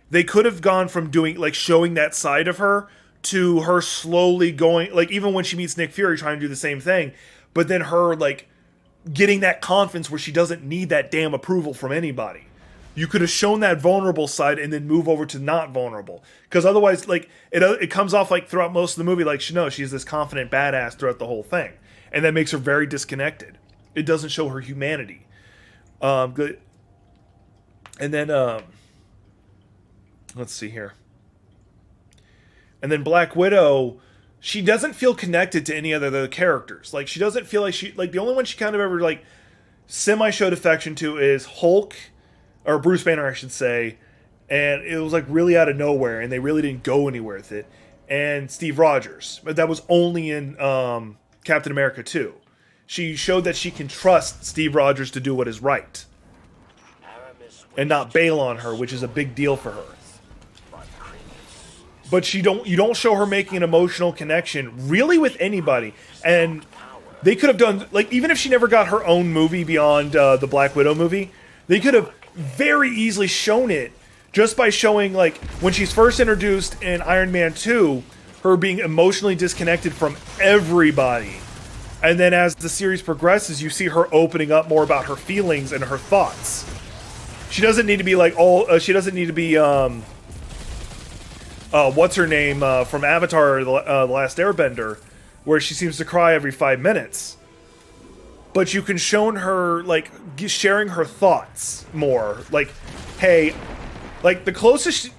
They could have gone from doing, like, showing that side of her to her slowly going, like, even when she meets Nick Fury, trying to do the same thing, but then her, like, getting that confidence where she doesn't need that damn approval from anybody. You could have shown that vulnerable side and then move over to not vulnerable. Because otherwise, like, it comes off like throughout most of the movie, like, she's this confident badass throughout the whole thing. And that makes her very disconnected. It doesn't show her humanity. Good. And then, let's see here. And then Black Widow, she doesn't feel connected to any other the characters. Like, she doesn't feel like the only one she kind of ever, like, semi-showed affection to is Hulk, or Bruce Banner, I should say, and it was, like, really out of nowhere, and they really didn't go anywhere with it, and Steve Rogers. But that was only in Captain America 2. She showed that she can trust Steve Rogers to do what is right, and not bail on her, which is a big deal for her. But you don't show her making an emotional connection really with anybody. And they could have done, like, even if she never got her own movie beyond the Black Widow movie, they could have very easily shown it just by showing, like, when she's first introduced in Iron Man 2, her being emotionally disconnected from everybody. And then as the series progresses, you see her opening up more about her feelings and her thoughts. She doesn't need to be like she doesn't need to be what's her name from Avatar, the Last Airbender, where she seems to cry every 5 minutes. But you can show her, like, sharing her thoughts more. Like, hey, like, the closest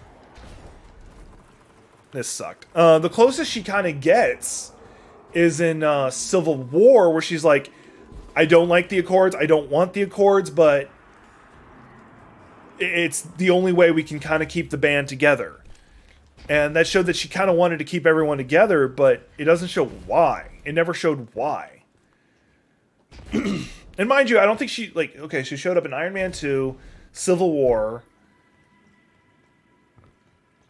this sucked. The closest she kind of gets is in Civil War, where she's like, I don't like the Accords, I don't want the Accords, but it's the only way we can kind of keep the band together. And that showed that she kind of wanted to keep everyone together, but it doesn't show why. It never showed why. And mind you, I don't think she, like, okay, she showed up in Iron Man 2, Civil War,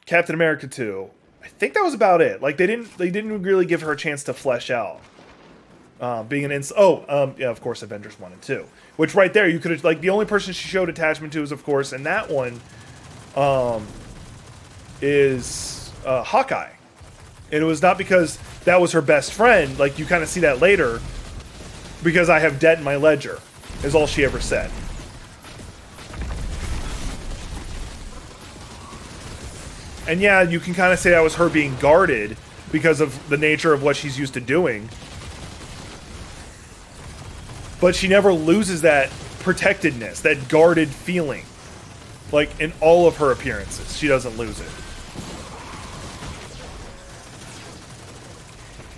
Captain America 2. I think that was about it. Like, they didn't really give her a chance to flesh out. Being an yeah, of course, Avengers 1 and 2. Which right there, you could have, like, the only person she showed attachment to is, of course, in that one, is Hawkeye. And it was not because that was her best friend, like, you kind of see that later, because I have debt in my ledger, is all she ever said. And yeah, you can kind of say that was her being guarded because of the nature of what she's used to doing. But she never loses that protectedness, that guarded feeling. Like, in all of her appearances, she doesn't lose it.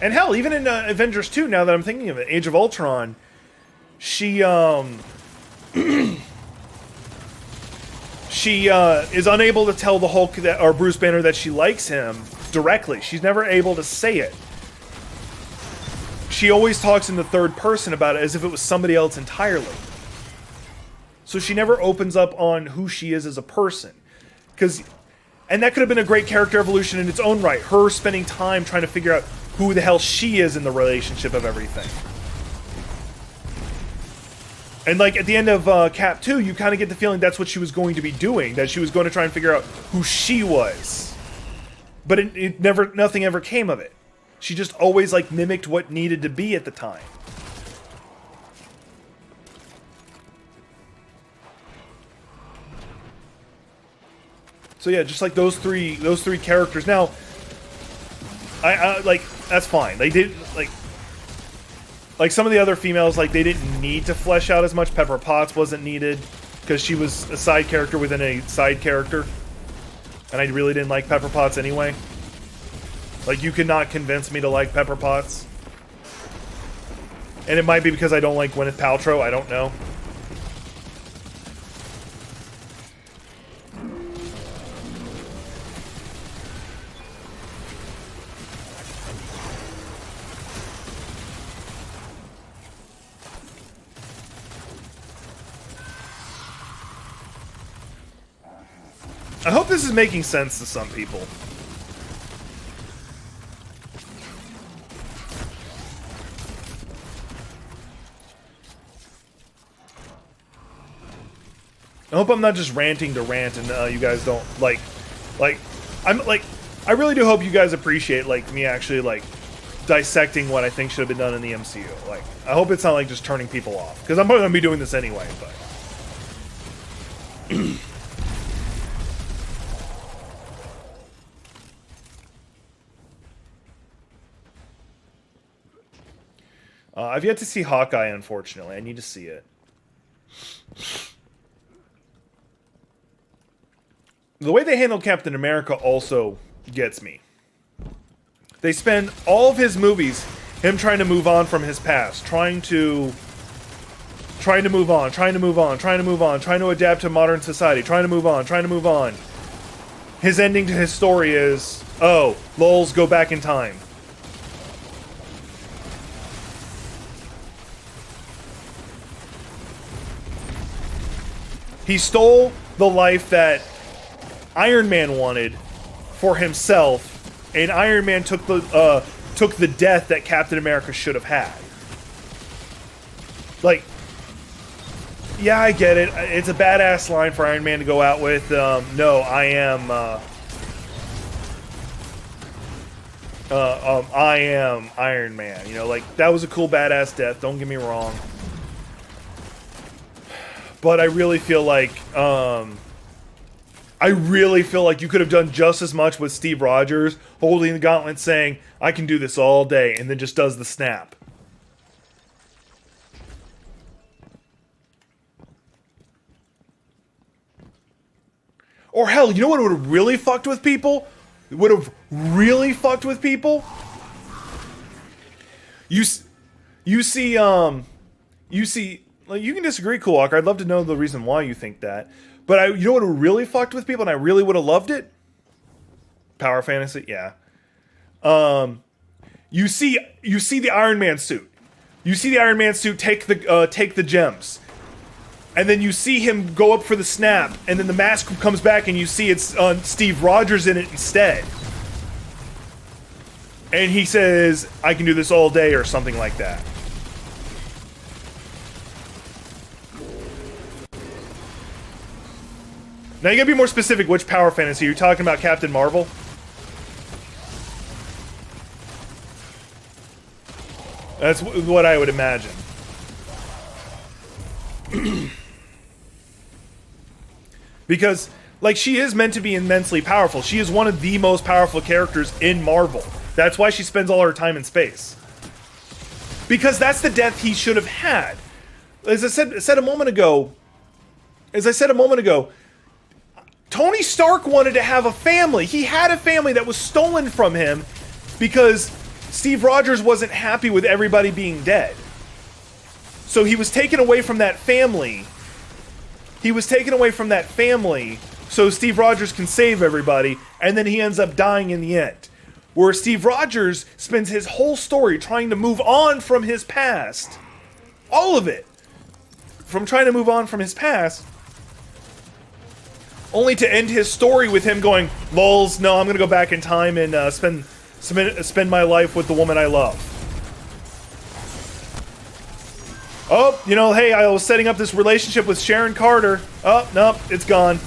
And hell, even in Avengers 2, now that I'm thinking of it, Age of Ultron, she is unable to tell the Hulk or Bruce Banner that she likes him directly. She's never able to say it. She always talks in the third person about it as if it was somebody else entirely. So she never opens up on who she is as a person. And that could have been a great character evolution in its own right. Her spending time trying to figure out who the hell she is in the relationship of everything. And, like, at the end of Cap 2, you kind of get the feeling that's what she was going to be doing. That she was going to try and figure out who she was. But nothing ever came of it. She just always, like, mimicked what needed to be at the time. So yeah, just like those three characters. Now, I like that's fine. They did like some of the other females, like they didn't need to flesh out as much. Pepper Potts wasn't needed because she was a side character within a side character, and I really didn't like Pepper Potts anyway. Like you could not convince me to like Pepper Potts, and it might be because I don't like Gwyneth Paltrow. I don't know. I hope this is making sense to some people. I hope I'm not just ranting to rant and you guys don't I really do hope you guys appreciate like me actually like dissecting what I think should have been done in the MCU. Like I hope it's not like just turning people off because I'm probably gonna be doing this anyway, but I've yet to see Hawkeye, unfortunately. I need to see it. The way they handled Captain America also gets me. They spend all of his movies him trying to move on from his past, trying to move on, trying to adapt to modern society, trying to move on. His ending to his story is, oh, lols, go back in time. He stole the life that Iron Man wanted for himself, and Iron Man took the death that Captain America should have had. Like, yeah, I get it. It's a badass line for Iron Man to go out with. No, I am Iron Man. You know, like that was a cool badass death. Don't get me wrong. But I really feel like you could have done just as much with Steve Rogers holding the gauntlet saying, I can do this all day, and then just does the snap. Or hell, you know what would have really fucked with people? It would have really fucked with people? You see, like, you can disagree, Cool Walker. I'd love to know the reason why you think that. But you know what really fucked with people, and I really would have loved it? Power fantasy, yeah. You see the Iron Man suit. You see the Iron Man suit take the gems, and then you see him go up for the snap, and then the mask comes back, and you see it's Steve Rogers in it instead. And he says, "I can do this all day," or something like that. Now you gotta be more specific. Which power fantasy? Are you talking about Captain Marvel? That's what I would imagine. Because, like, she is meant to be immensely powerful. She is one of the most powerful characters in Marvel. That's why she spends all her time in space. Because that's the death he should have had. As I said a moment ago, Tony Stark wanted to have a family. He had a family that was stolen from him because Steve Rogers wasn't happy with everybody being dead. So he was taken away from that family. So Steve Rogers can save everybody, and then he ends up dying in the end. Where Steve Rogers spends his whole story trying to move on from his past. All of it. From trying to move on from his past. Only to end his story with him going, "Lols, no, I'm gonna go back in time and spend my life with the woman I love." Oh, you know, hey, I was setting up this relationship with Sharon Carter. Oh, nope, it's gone.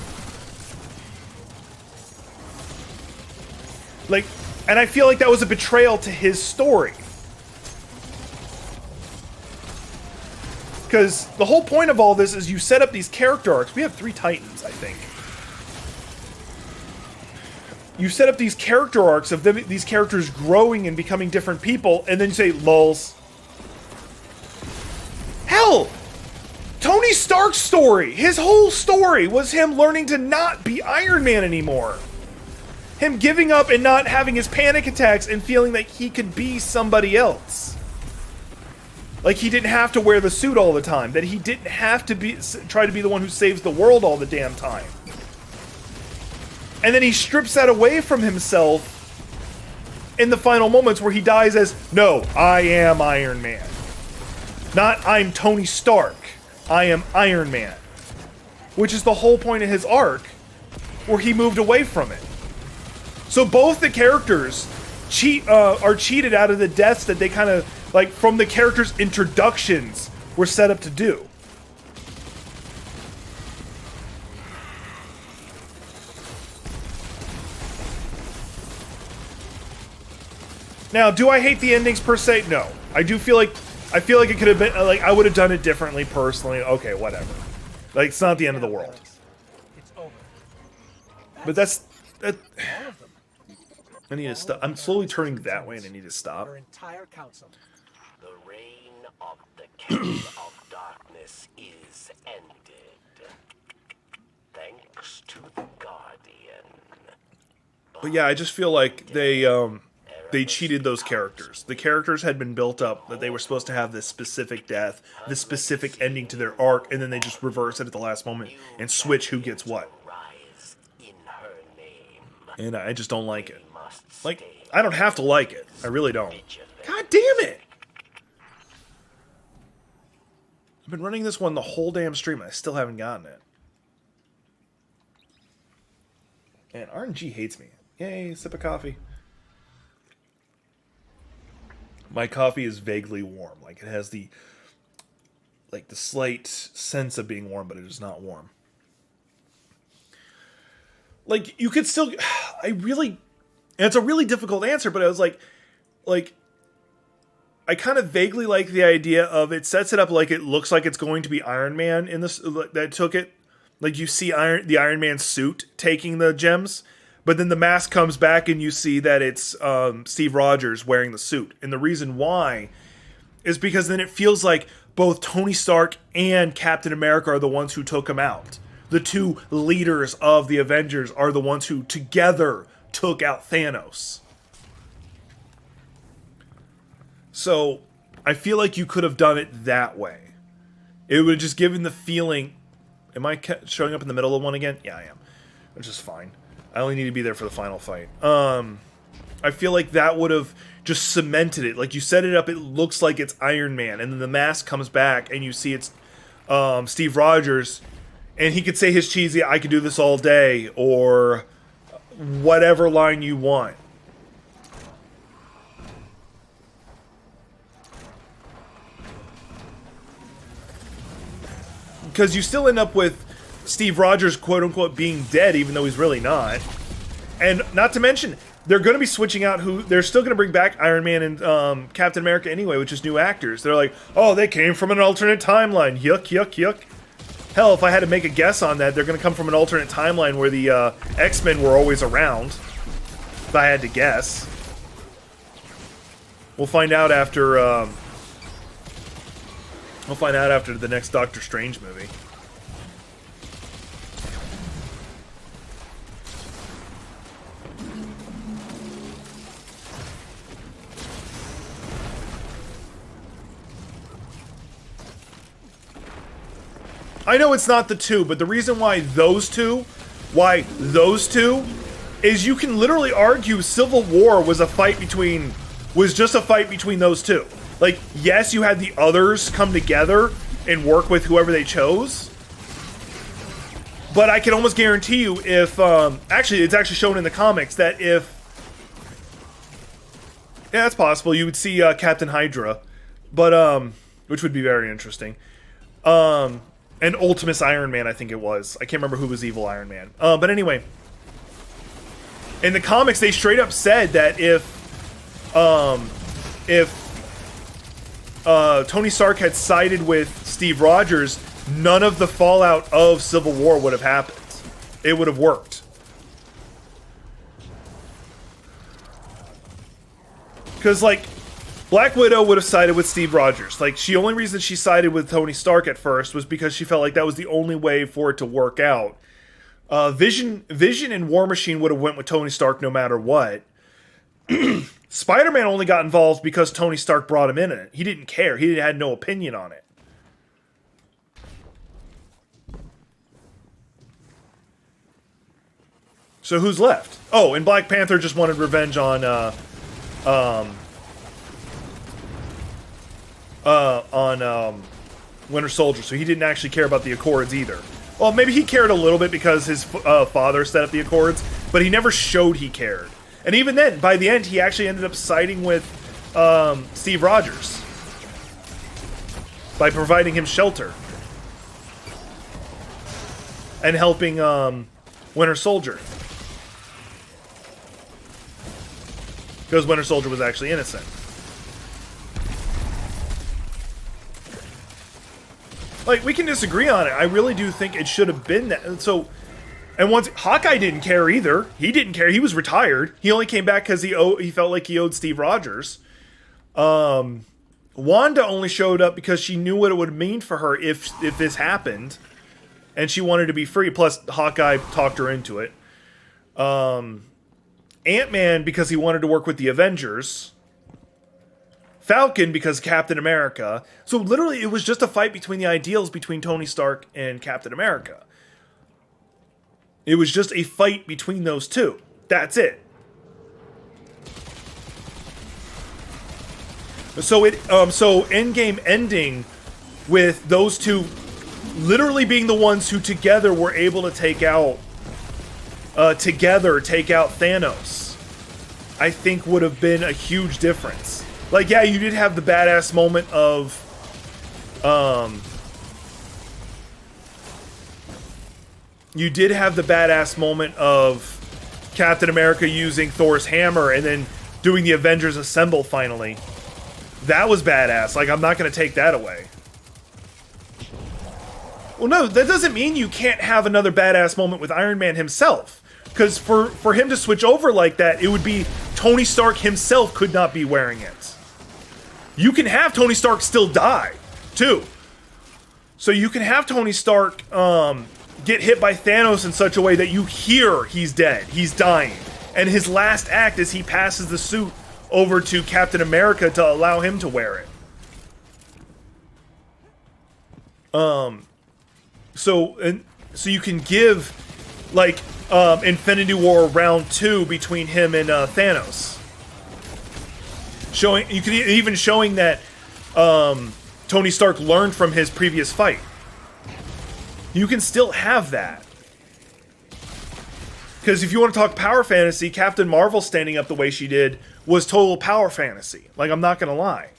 Like, and I feel like that was a betrayal to his story. Because the whole point of all this is you set up these character arcs. We have 3 Titans, I think. you set up these character arcs of them, these characters growing and becoming different people, and then you say, lulz. Hell! Tony Stark's story, his whole story was him learning to not be Iron Man anymore. Him giving up and not having his panic attacks and feeling like he could be somebody else. Like he didn't have to wear the suit all the time. That he didn't have to try to be the one who saves the world all the damn time. And then he strips that away from himself in the final moments where he dies as, no, I am Iron Man. Not I'm Tony Stark. I am Iron Man. Which is the whole point of his arc, where he moved away from it. So both the characters are cheated out of the deaths that they kind of, like, from the characters' introductions were set up to do. Now, do I hate the endings per se? No. I feel like it could have been, like, I would have done it differently personally. Okay, whatever. Like, it's not the end of the world. It's over. But that. I need to stop. I'm slowly turning that way, and I need to stop. Our entire council. The reign of the King of Darkness is ended. Thanks to the Guardian. But yeah, I just feel like they cheated those characters. The characters had been built up that they were supposed to have this specific death, this specific ending to their arc, and then they just reverse it at the last moment and switch who gets what. Rise in her name. And I just don't like it. Like, I don't have to like it. I really don't. God damn it! I've been running this one the whole damn stream, and I still haven't gotten it. And RNG hates me. Yay, sip of coffee. My coffee is vaguely warm. Like, it has the slight sense of being warm, but it is not warm. Like, you could still... And it's a really difficult answer, but I was like, I kind of vaguely like the idea of it sets it up like it looks like it's going to be Iron Man in this, that took it. Like, you see the Iron Man suit taking the gems, but then the mask comes back and you see that it's Steve Rogers wearing the suit. And the reason why is because then it feels like both Tony Stark and Captain America are the ones who took him out. The two leaders of the Avengers are the ones who together took out Thanos. So I feel like you could have done it that way. It would have just given the feeling... Am I showing up in the middle of one again? Yeah, I am. Which is fine. I only need to be there for the final fight. I feel like that would have just cemented it. Like, you set it up, it looks like it's Iron Man, and then the mask comes back, and you see it's Steve Rogers, and he could say his cheesy, I could do this all day, or whatever line you want. Because you still end up with Steve Rogers, quote-unquote, being dead, even though he's really not. And not to mention, they're going to be switching out who... They're still going to bring back Iron Man and Captain America anyway, which is new actors. They're like, oh, they came from an alternate timeline. Yuck, yuck, yuck. Hell, if I had to make a guess on that, they're going to come from an alternate timeline where the X-Men were always around. If I had to guess. We'll find out after... We'll find out after the next Doctor Strange movie. I know it's not the two, but the reason why those two is you can literally argue Civil War was just a fight between those two. Like, yes, you had the others come together and work with whoever they chose. But I can almost guarantee you if... actually, it's actually shown in the comics that if... Yeah, that's possible. You would see Captain Hydra. But, which would be very interesting. And Ultimus Iron Man, I think it was. I can't remember who was evil Iron Man. But anyway. In the comics, they straight up said that if Tony Stark had sided with Steve Rogers, none of the fallout of Civil War would have happened. It would have worked. Because, like, Black Widow would have sided with Steve Rogers. Like, the only reason she sided with Tony Stark at first was because she felt like that was the only way for it to work out. Vision and War Machine would have went with Tony Stark no matter what. Spider-Man only got involved because Tony Stark brought him in it. He didn't care. He had no opinion on it. So who's left? Oh, and Black Panther just wanted revenge on Winter Soldier, so he didn't actually care about the Accords either. Well, maybe he cared a little bit because his father set up the Accords, but he never showed he cared. And even then, by the end, he actually ended up siding with Steve Rogers by providing him shelter and helping Winter Soldier. Because Winter Soldier was actually innocent. Like, we can disagree on it. I really do think it should have been that. So, and once Hawkeye didn't care either. He didn't care. He was retired. He only came back because he felt like he owed Steve Rogers. Wanda only showed up because she knew what it would mean for her if this happened, and she wanted to be free. Plus, Hawkeye talked her into it. Ant-Man because he wanted to work with the Avengers. Falcon because Captain America. So literally it was just a fight between the ideals between Tony Stark and Captain America. It was just a fight between those two. That's it. So Endgame ending with those two literally being the ones who together were able to take out Thanos, I think would have been a huge difference. Like, yeah, you did have the badass moment of, Captain America using Thor's hammer and then doing the Avengers Assemble finally. That was badass. Like, I'm not going to take that away. Well, no, that doesn't mean you can't have another badass moment with Iron Man himself. Because for him to switch over like that, it would be Tony Stark himself could not be wearing it. You can have Tony Stark still die, too. So you can have Tony Stark get hit by Thanos in such a way that you hear he's dead, he's dying. And his last act is he passes the suit over to Captain America to allow him to wear it. So you can give, like, Infinity War Round 2 between him and Thanos. You could even showing that Tony Stark learned from his previous fight. You can still have that. Because if you want to talk power fantasy, Captain Marvel standing up the way she did was total power fantasy. Like, I'm not going to lie.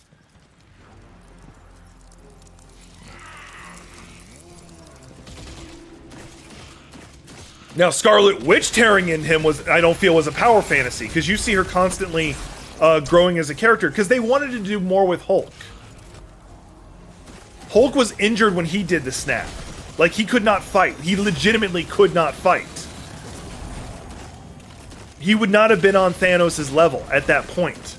Now, Scarlet Witch tearing in him I don't feel was a power fantasy, because you see her constantly growing as a character, because they wanted to do more with Hulk. Hulk was injured when he did the snap. Like, he could not fight. He legitimately could not fight. He would not have been on Thanos' level at that point.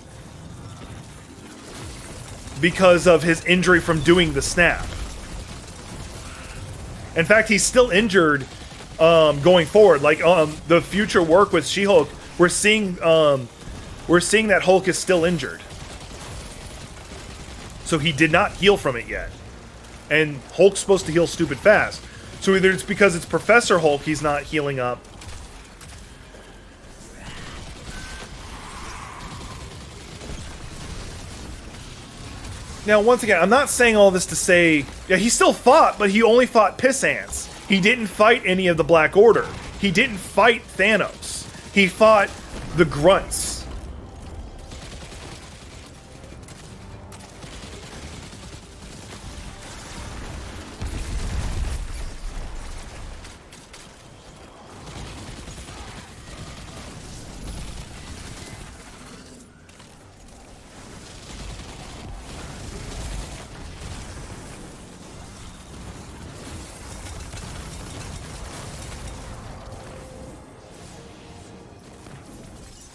Because of his injury from doing the snap. In fact, he's still injured going forward. Like, the future work with She-Hulk, we're seeing that Hulk is still injured. So he did not heal from it yet. And Hulk's supposed to heal stupid fast. So either it's because it's Professor Hulk he's not healing up. Now, once again, I'm not saying all this to say... Yeah, he still fought, but he only fought piss ants. He didn't fight any of the Black Order. He didn't fight Thanos. He fought the grunts.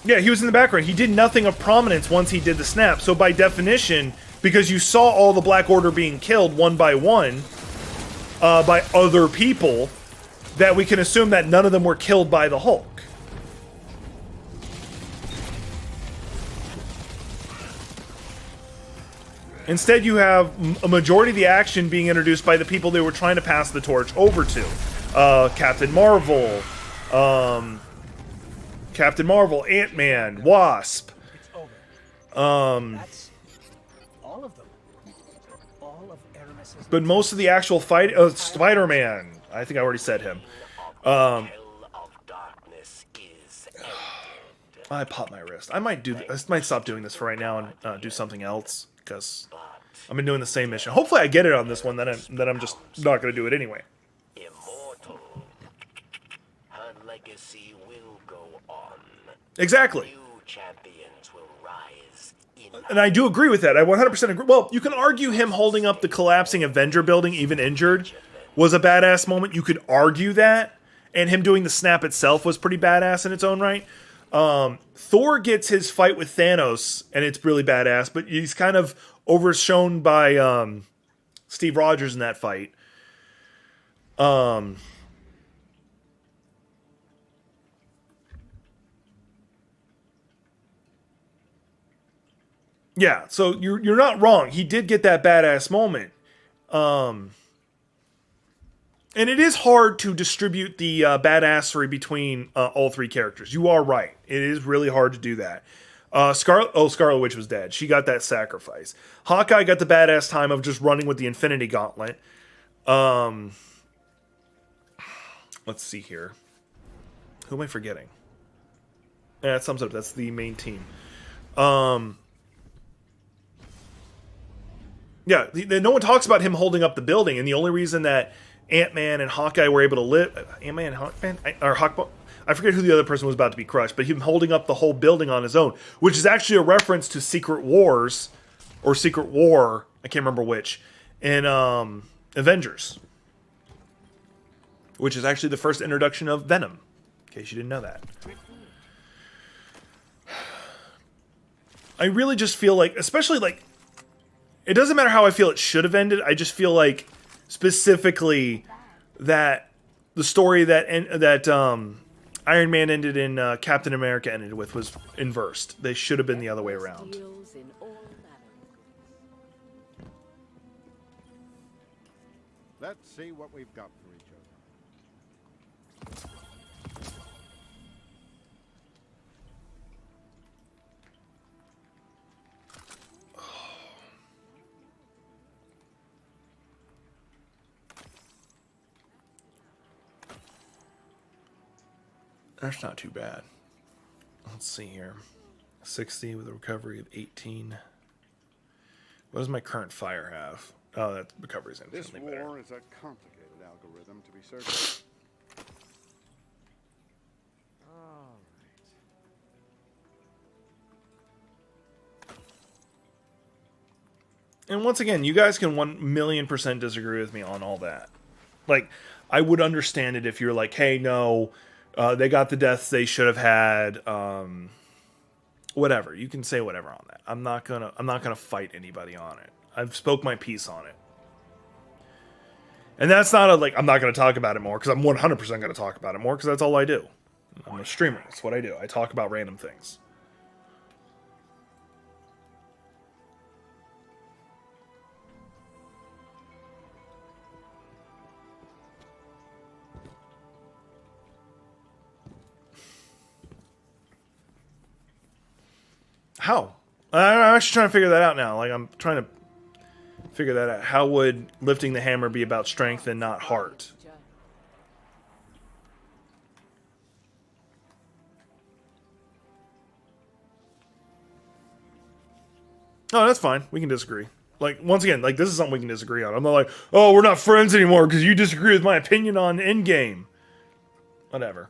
Yeah, he was in the background. He did nothing of prominence once he did the snap. So by definition, because you saw all the Black Order being killed one by one by other people, that we can assume that none of them were killed by the Hulk. Instead, you have a majority of the action being introduced by the people they were trying to pass the torch over to. Captain Marvel, Ant-Man, Wasp. It's over. That's all of them. All of Aramis's. But most of the actual fight, Spider-Man. I think I already said him. Hell of darkness is ended. I popped my wrist. I might stop doing this for right now and do something else, because I've been doing the same mission. Hopefully I get it on this one, then I'm just not going to do it anyway. Immortal. Her legacy will go on. Exactly. New champions will rise in And I do agree with that. I 100% agree. Well, you can argue him holding up the collapsing Avenger building, even injured, was a badass moment. You could argue that. And him doing the snap itself was pretty badass in its own right. Thor gets his fight with Thanos, and it's really badass, but he's kind of overshone by Steve Rogers in that fight. Yeah, so you're not wrong. He did get that badass moment. And it is hard to distribute the badassery between all three characters. You are right. It is really hard to do that. Scarlet Witch was dead. She got that sacrifice. Hawkeye got the badass time of just running with the Infinity Gauntlet. Let's see here. Who am I forgetting? Yeah, that sums it up. That's the main team. Yeah, no one talks about him holding up the building, and the only reason that Ant-Man and Hawkeye were able to live... Ant-Man and Hawkman? Or Hawkman? I forget who the other person was about to be crushed, but him holding up the whole building on his own, which is actually a reference to Secret Wars, or Secret War, I can't remember which, in Avengers. Which is actually the first introduction of Venom, in case you didn't know that. I really just feel like, especially like, it doesn't matter how I feel it should have ended, I just feel like, specifically, that the story that Iron Man ended in Captain America ended with was inversed. They should have been the other way around. Let's see what we've got for each other. That's not too bad. Let's see here. 60 with a recovery of 18. What does my current fire have? Oh, that recovery is This infinitely war better. is a complicated algorithm, to be certain. All right. And once again, you guys can 1,000,000% disagree with me on all that. Like, I would understand it if you're like, hey, no, they got the deaths they should have had. Whatever. You can say whatever on that. I'm not gonna fight anybody on it. I've spoke my piece on it. And that's not I'm not going to talk about it more, because I'm 100% going to talk about it more, because that's all I do. I'm a streamer. That's what I do. I talk about random things. How? I'm actually trying to figure that out now. Like, I'm trying to figure that out. How would lifting the hammer be about strength and not heart? Oh, that's fine. We can disagree. Like, once again, like, this is something we can disagree on. I'm not like, oh, we're not friends anymore because you disagree with my opinion on Endgame. Whatever.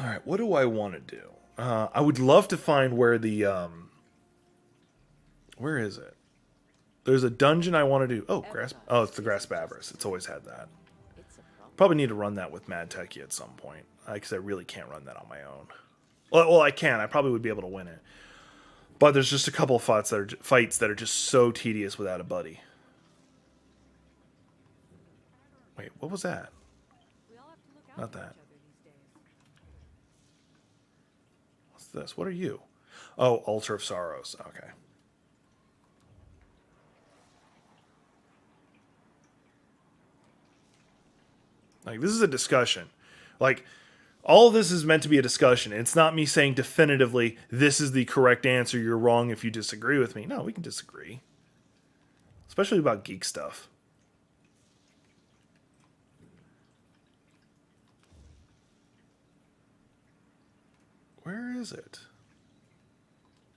Alright, what do I want to do? I would love to find where the, where is it? There's a dungeon I want to do. Oh, it's the Grass Babris. It's always had that. Probably need to run that with Mad Techie at some point, because I really can't run that on my own. Well, I can. I probably would be able to win it. But there's just a couple of fights that are just so tedious without a buddy. Wait, what was that? Not that. What's this? What are you? Oh, Altar of Sorrows. Okay. Like, this is a discussion. Like, all of this is meant to be a discussion. It's not me saying definitively, this is the correct answer, you're wrong if you disagree with me. No, we can disagree. Especially about geek stuff. Where is it?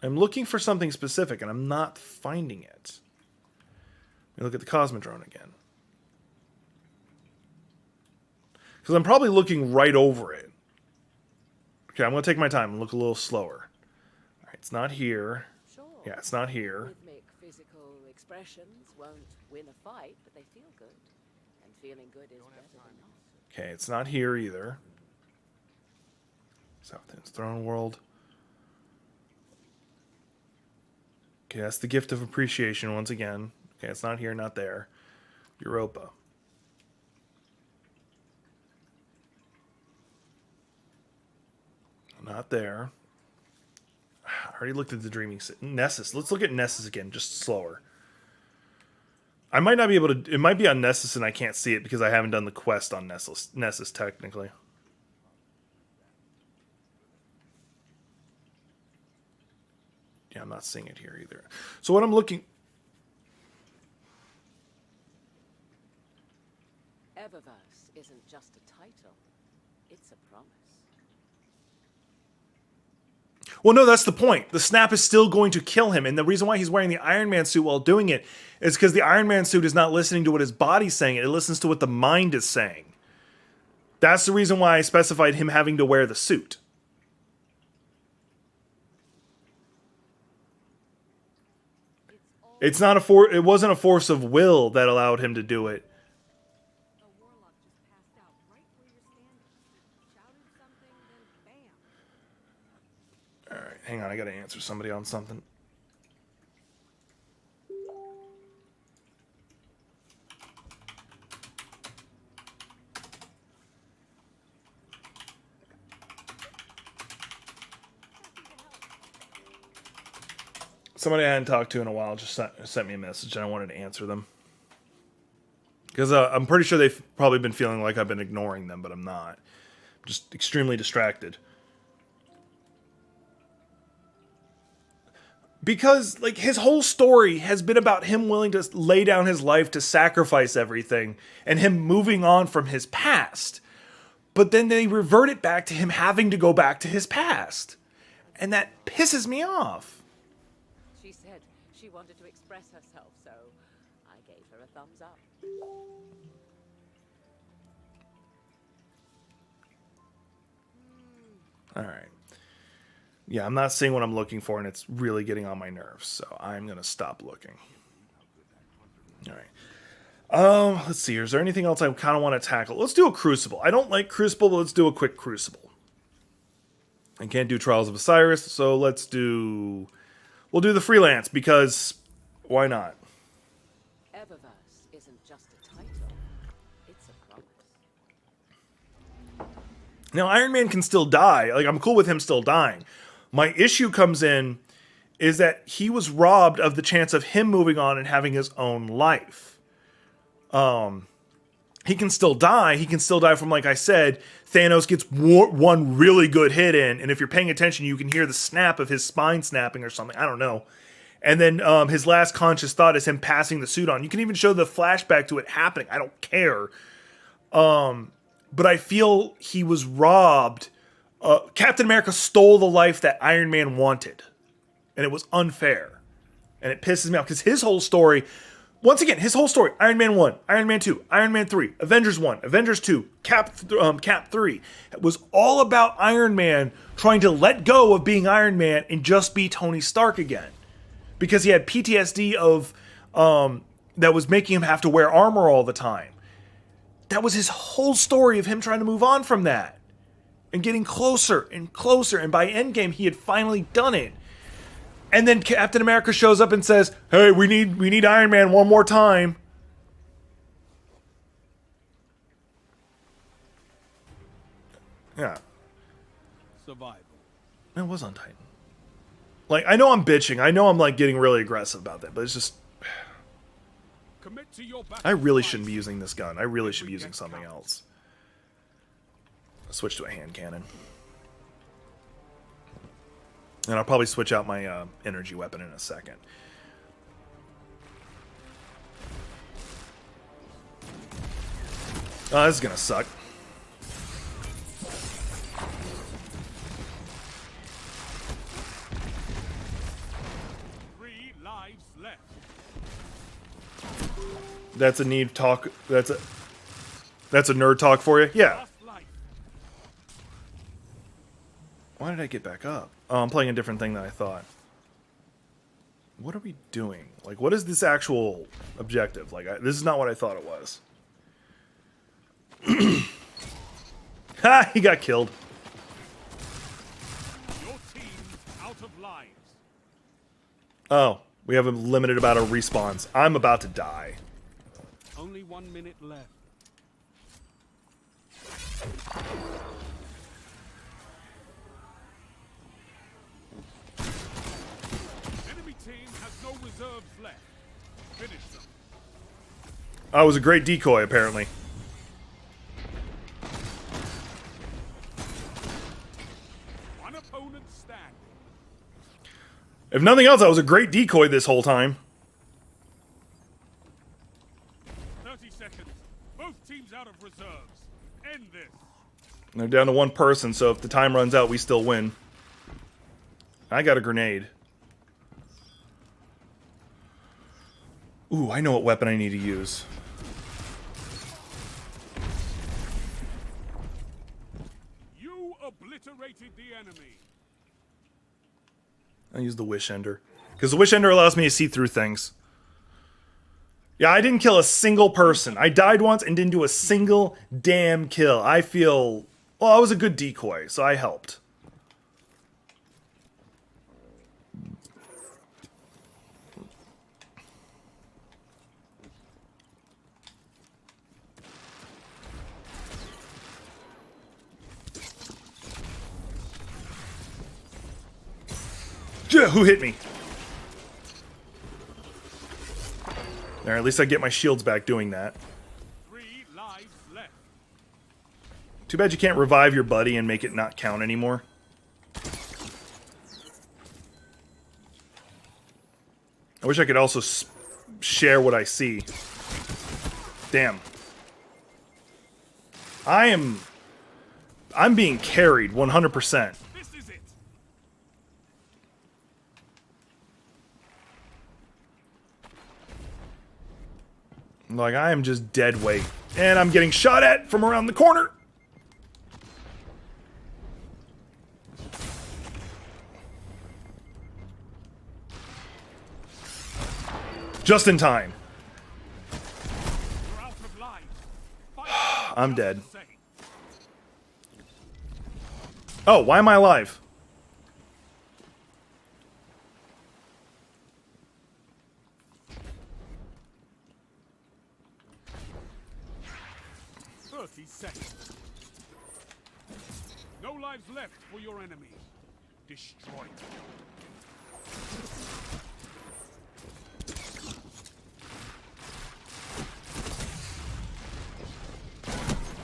I'm looking for something specific, and I'm not finding it. Let me look at the Cosmodrome again. Because I'm probably looking right over it. Okay, I'm going to take my time and look a little slower. All right, it's not here. Sure. Yeah, it's not here. Rhythmic physical expressions won't win a fight, but they feel good. And feeling good is better than not. Okay, it's not here either. Savathun's Throne World. Okay, that's the Gift of Appreciation once again. Okay, it's not here, not there. Europa. Not there. I already looked at the Dreaming City. Nessus. Let's look at Nessus again, just slower. I might not be able to... It might be on Nessus and I can't see it because I haven't done the quest on Nessus technically. Yeah, I'm not seeing it here either. So what I'm looking... Eververse isn't just a title. It's a promise. Well, no, that's the point. The snap is still going to kill him. And the reason why he's wearing the Iron Man suit while doing it is because the Iron Man suit is not listening to what his body's saying. It listens to what the mind is saying. That's the reason why I specified him having to wear the suit. It's not it wasn't a force of will that allowed him to do it. A warlock just passed out right where you're standing. Shouted something, then bam. All right, hang on. I got to answer somebody on something. Somebody I hadn't talked to in a while just sent me a message, and I wanted to answer them. Because I'm pretty sure they've probably been feeling like I've been ignoring them, but I'm not. I'm just extremely distracted. Because, like, his whole story has been about him willing to lay down his life to sacrifice everything, and him moving on from his past. But then they revert it back to him having to go back to his past. And that pisses me off. She said she wanted to express herself, so I gave her a thumbs up. All right. Yeah, I'm not seeing what I'm looking for, and it's really getting on my nerves, so I'm going to stop looking. All right. Let's see. Is there anything else I kind of want to tackle? Let's do a Crucible. I don't like Crucible, but let's do a quick Crucible. I can't do Trials of Osiris, so let's do... We'll do the freelance, because why not? Eververse isn't just a title. It's a promise. Now, Iron Man can still die. Like, I'm cool with him still dying. My issue comes in is that he was robbed of the chance of him moving on and having his own life. He can still die. He can still die from, like I said, Thanos gets one really good hit in, and if you're paying attention, you can hear the snap of his spine snapping or something. I don't know. And then his last conscious thought is him passing the suit on. You can even show the flashback to it happening. I don't care. But I feel he was robbed. Captain America stole the life that Iron Man wanted. And it was unfair. And it pisses me off because his whole story... Once again, his whole story, Iron Man 1, Iron Man 2, Iron Man 3, Avengers 1, Avengers 2, Cap 3, it was all about Iron Man trying to let go of being Iron Man and just be Tony Stark again. Because he had PTSD of that was making him have to wear armor all the time. That was his whole story of him trying to move on from that. And getting closer and closer. And by Endgame, he had finally done it. And then Captain America shows up and says, hey, we need Iron Man one more time. Yeah. Survival. It was on Titan. Like, I know I'm bitching. I know I'm, like, getting really aggressive about that. But it's just... Commit to your I really shouldn't be using this gun. I really should be using something else. Switch to a hand cannon. And I'll probably switch out my energy weapon in a second. Oh, this is gonna suck. That's a need talk. That's a nerd talk for you. Yeah. Why did I get back up? Oh, I'm playing a different thing than I thought. What are we doing? Like, what is this actual objective? Like, this is not what I thought it was. Ha! He got killed. Your team's out of lives. Oh, we have a limited amount of respawns. I'm about to die. Only 1 minute left. Enemy team has no reserves left. Finish them. I was a great decoy, apparently. One opponent standing. If nothing else, I was a great decoy this whole time. 30 seconds. Both teams out of reserves. End this. They're down to one person, so if the time runs out, we still win. I got a grenade. Ooh, I know what weapon I need to use. You obliterated the enemy. I use the Wish Ender. Because the Wish Ender allows me to see through things. Yeah, I didn't kill a single person. I died once and didn't do a single damn kill. I feel... Well, I was a good decoy, so I helped. Who hit me? There, at least I get my shields back doing that. 3 lives left. Too bad you can't revive your buddy and make it not count anymore. I wish I could also share what I see. Damn. I'm being carried 100%. This is it. Like, I am just dead weight. And I'm getting shot at from around the corner. Just in time. You're out of lives. I'm dead. Oh, why am I alive? Seconds. No lives left for your enemy. Destroy them.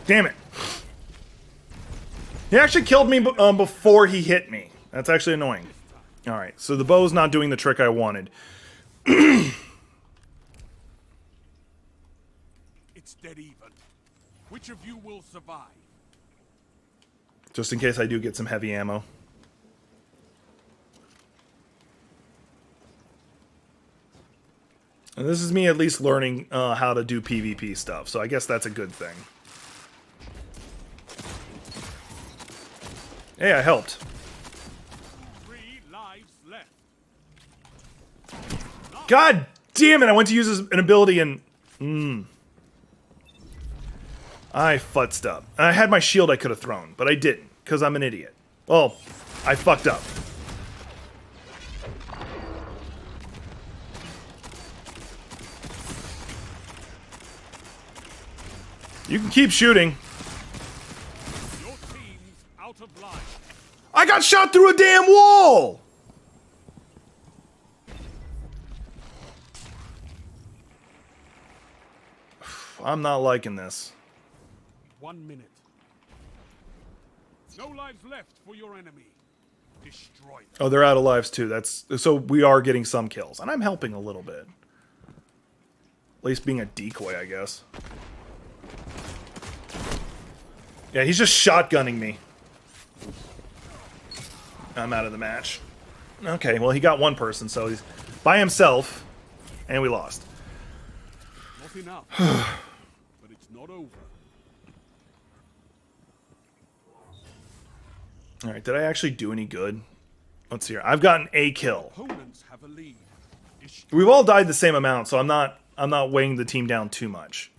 Damn it. He actually killed me before he hit me. That's actually annoying. Alright, so the bow's not doing the trick I wanted. It's dead even. Which of you will survive? Just in case I do get some heavy ammo. And this is me at least learning how to do PvP stuff, so I guess that's a good thing. Hey, I helped. 3 lives left. God damn it, I went to use an ability and... I futzed up. And I had my shield I could have thrown, but I didn't, because I'm an idiot. Well, I fucked up. You can keep shooting. Your team's out of line. I got shot through a damn wall! I'm not liking this. 1 minute. No lives left for your enemy. Destroy them. Oh, they're out of lives too. That's so we are getting some kills, and I'm helping a little bit. At least being a decoy, I guess. Yeah, he's just shotgunning me. I'm out of the match. Okay, well, he got one person, so he's by himself, and we lost. Not enough. But it's not over. Alright, did I actually do any good? Let's see here. I've gotten a kill. Opponents have a lead. We've all died the same amount, so I'm not weighing the team down too much.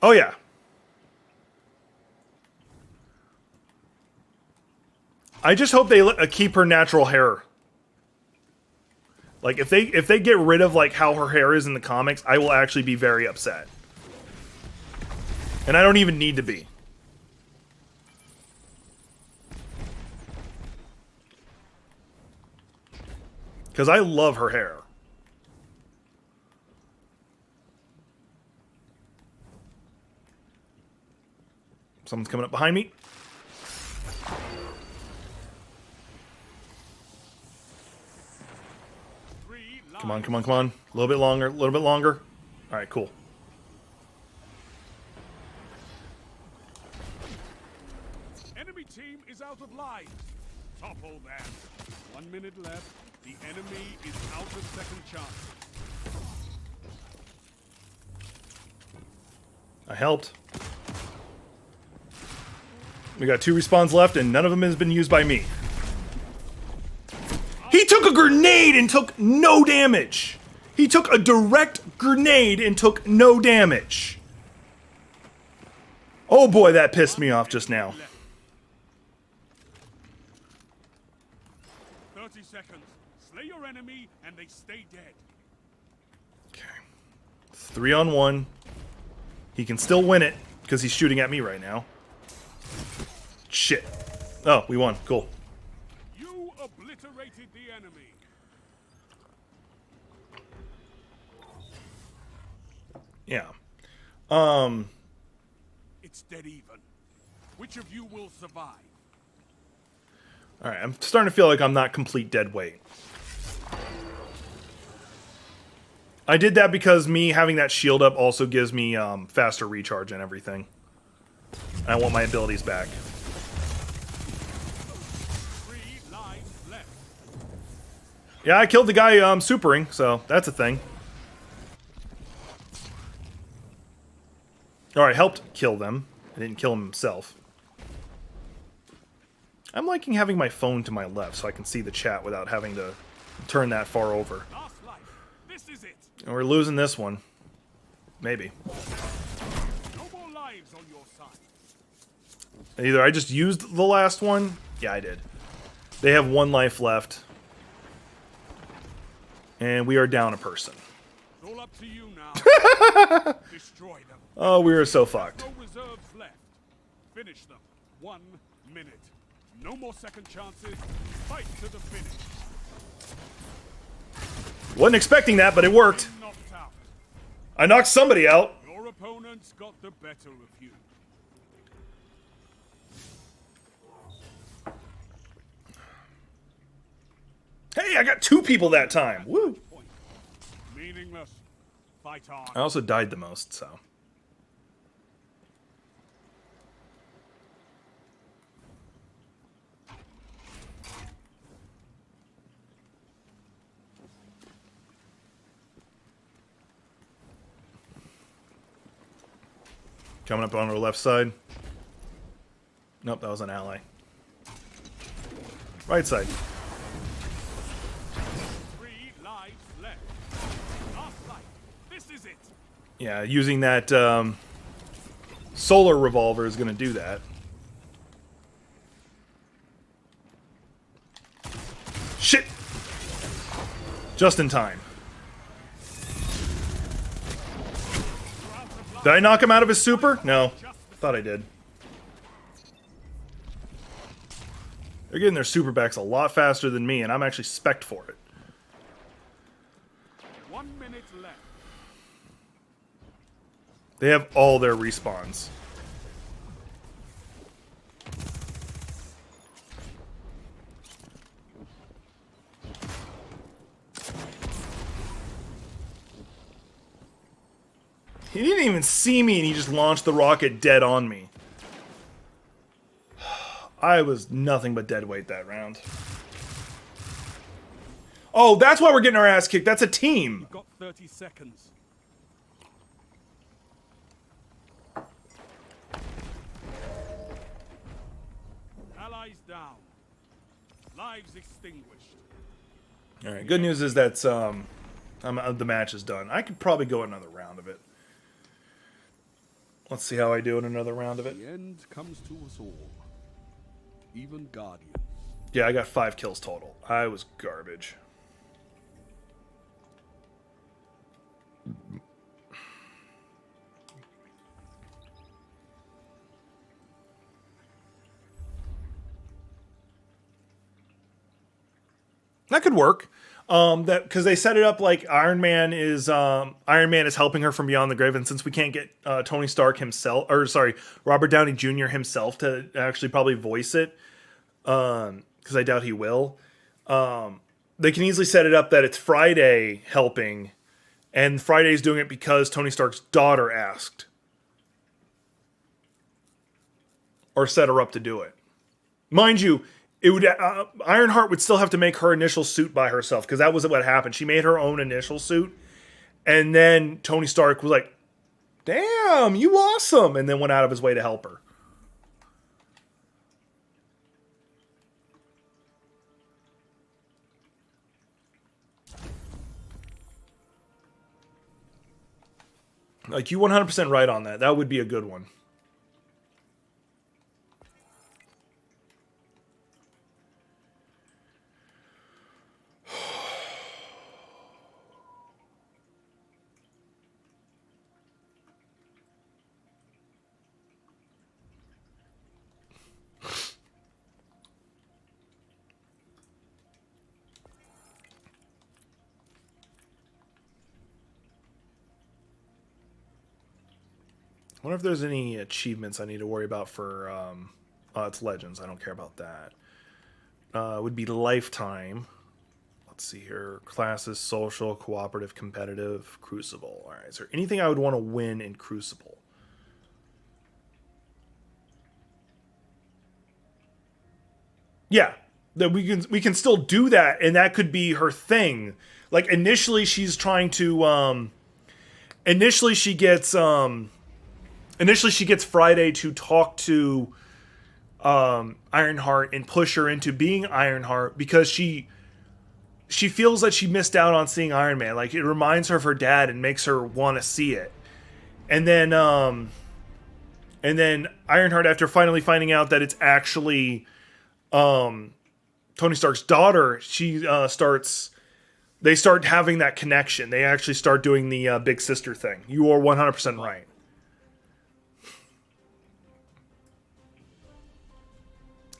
Oh yeah. I just hope they keep her natural hair. Like if they get rid of like how her hair is in the comics, I will actually be very upset. And I don't even need to be. Because I love her hair. Someone's coming up behind me. Come on, come on, come on. A little bit longer, a little bit longer. Alright, cool. Enemy team is out of lives. Topple them. 1 minute left. The enemy is out of second chance. I helped. We got 2 respawns left, and none of them has been used by me. He took a grenade and took no damage. He took a direct grenade and took no damage. Oh boy, that pissed me off just now. 30 seconds. Slay your enemy and they stay dead. Okay. 3 on 1. He can still win it because he's shooting at me right now. Shit. Oh, we won. Cool. You obliterated the enemy. Yeah. It's dead even. Which of you will survive? Alright, I'm starting to feel like I'm not complete dead weight. I did that because me having that shield up also gives me faster recharge and everything. I want my abilities back. 3 lives left. Yeah, I killed the guy supering, so that's a thing. Alright, helped kill them. I didn't kill him himself. I'm liking having my phone to my left so I can see the chat without having to turn that far over. Last life. This is it. And we're losing this one. Maybe. No more lives on your side. Either I just used the last one. Yeah, I did. They have 1 life left. And we are down a person. It's all up to you now. Destroy them. Oh, we are so fucked. No reserves left. Finish them. 1 minute. No more second chances. Fight to the finish. Wasn't expecting that, but it worked. Knocked out. I knocked somebody out. Your opponents got the better of you. Hey, I got 2 people that time. Woo! Point. Meaningless. Fight on. I also died the most, so. Coming up on our left side. Nope, that was an ally. Right side. 3 lives left. Last life. This is it. Yeah, using that solar revolver is going to do that. Shit! Just in time. Did I knock him out of his super? No. Thought I did. They're getting their super backs a lot faster than me, and I'm actually spec'd for it. 1 minute left. They have all their respawns. He didn't even see me, and he just launched the rocket dead on me. I was nothing but dead weight that round. Oh, that's why we're getting our ass kicked. That's a team. Got 30 seconds. Allies down. Lives extinguished. All right. Good news is that the match is done. I could probably go another round of it. Let's see how I do in another round of it. The end comes to us all. Even Guardians. Yeah, I got 5 kills total. I was garbage. That could work. That because they set it up like Iron Man is helping her from beyond the grave, and since we can't get Tony Stark himself, or sorry, Robert Downey Jr. himself to actually probably voice it, because I doubt he will. They can easily set it up that it's Friday helping, and Friday's doing it because Tony Stark's daughter asked, or set her up to do it. Mind you, it would Ironheart would still have to make her initial suit by herself, because that was what happened. She made her own initial suit, and then Tony Stark was like, "Damn, you awesome," and then went out of his way to help her. Like, you 100% right on that. That would be a good one. I wonder if there's any achievements I need to worry about for, it's Legends. I don't care about that. Would be Lifetime. Let's see here. Classes, Social, Cooperative, Competitive, Crucible. All right, is there anything I would want to win in Crucible? Yeah, that we can still do that, and that could be her thing. Like, initially she's trying to, initially she gets Friday to talk to Ironheart and push her into being Ironheart, because she feels that she missed out on seeing Iron Man. Like, it reminds her of her dad and makes her want to see it. And then Ironheart, after finally finding out that it's actually Tony Stark's daughter, they start having that connection. They actually start doing the big sister thing. You are 100% right.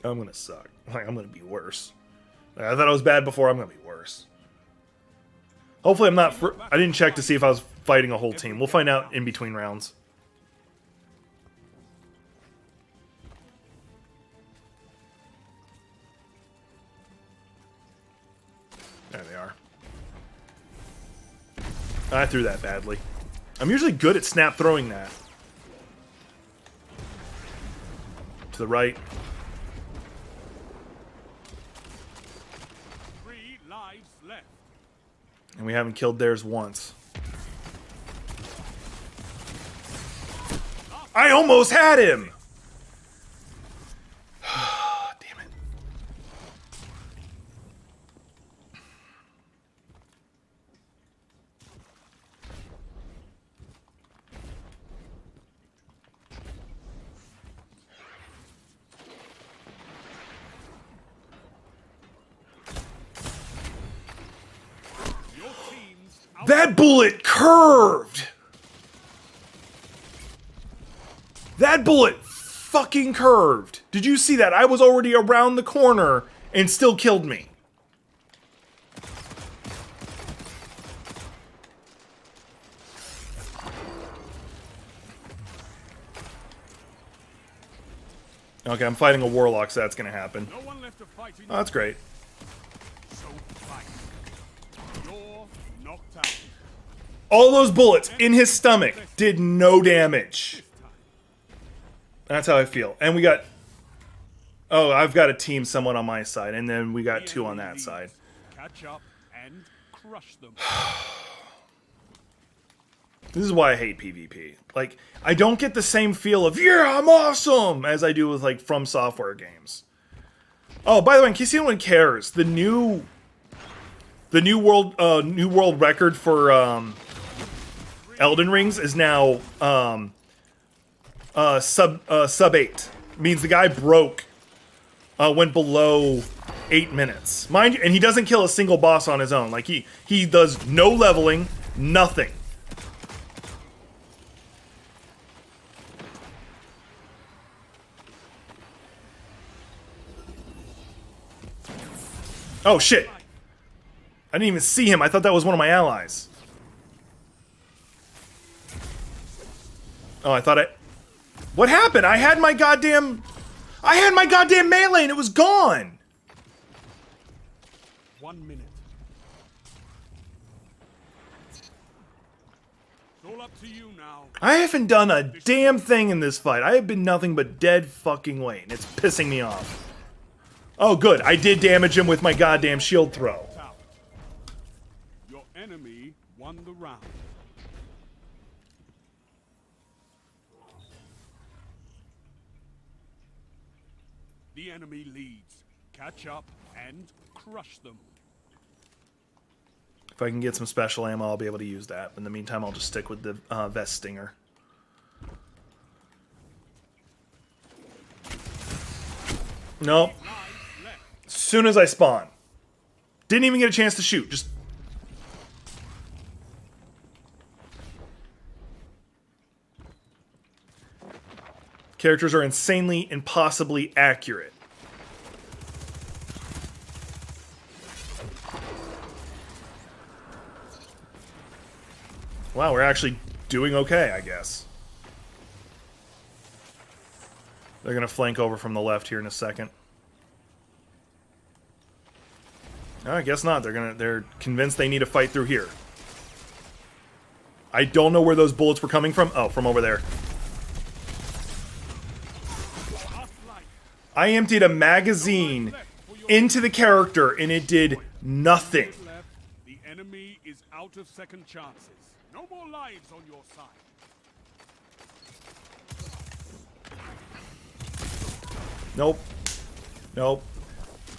I'm gonna suck. Like, I'm gonna be worse. Like, I thought I was bad before. I'm gonna be worse. Hopefully I'm not... I didn't check to see if I was fighting a whole team. We'll find out in between rounds. There they are. I threw that badly. I'm usually good at snap throwing that. To the right. 3 lives left. And we haven't killed theirs once. I almost had him! Damn it. That bullet curved! That bullet fucking curved! Did you see that? I was already around the corner and still killed me. Okay, I'm fighting a warlock, so that's gonna happen. No one left to fight in Oh, that's great. So fight. You're knocked out. All those bullets in his stomach did no damage. That's how I feel. And we got... Oh, I've got a team somewhat on my side, and then we got two on that side. Catch up and crush them. This is why I hate PvP. Like, I don't get the same feel of, yeah, I'm awesome, as I do with, like, From Software games. Oh, by the way, in case anyone cares, the new world record for, Elden Rings is now, sub 8. Means the guy broke, went below 8 minutes. Mind you, and he doesn't kill a single boss on his own. Like, he does no leveling, nothing. Oh, shit. I didn't even see him. I thought that was one of my allies. Oh, I thought it... What happened? I had my goddamn melee and it was gone! 1 minute. It's all up to you now. I haven't done a damn thing in this fight. I have been nothing but dead fucking weight, and it's pissing me off. Oh, good. I did damage him with my goddamn shield throw. Your enemy won the round. The enemy leads. Catch up and crush them. If I can get some special ammo, I'll be able to use that. In the meantime, I'll just stick with the Vest Stinger. Nope. As soon as I spawn. Didn't even get a chance to shoot. Just... Characters are insanely, impossibly accurate. Wow, we're actually doing okay, I guess. They're gonna flank over from the left here in a second. No, I guess not. They're convinced they need to fight through here. I don't know where those bullets were coming from. Oh, from over there. I emptied a magazine into the character and it did nothing. The enemy is out of second chances. No more lives on your side. Nope. Nope.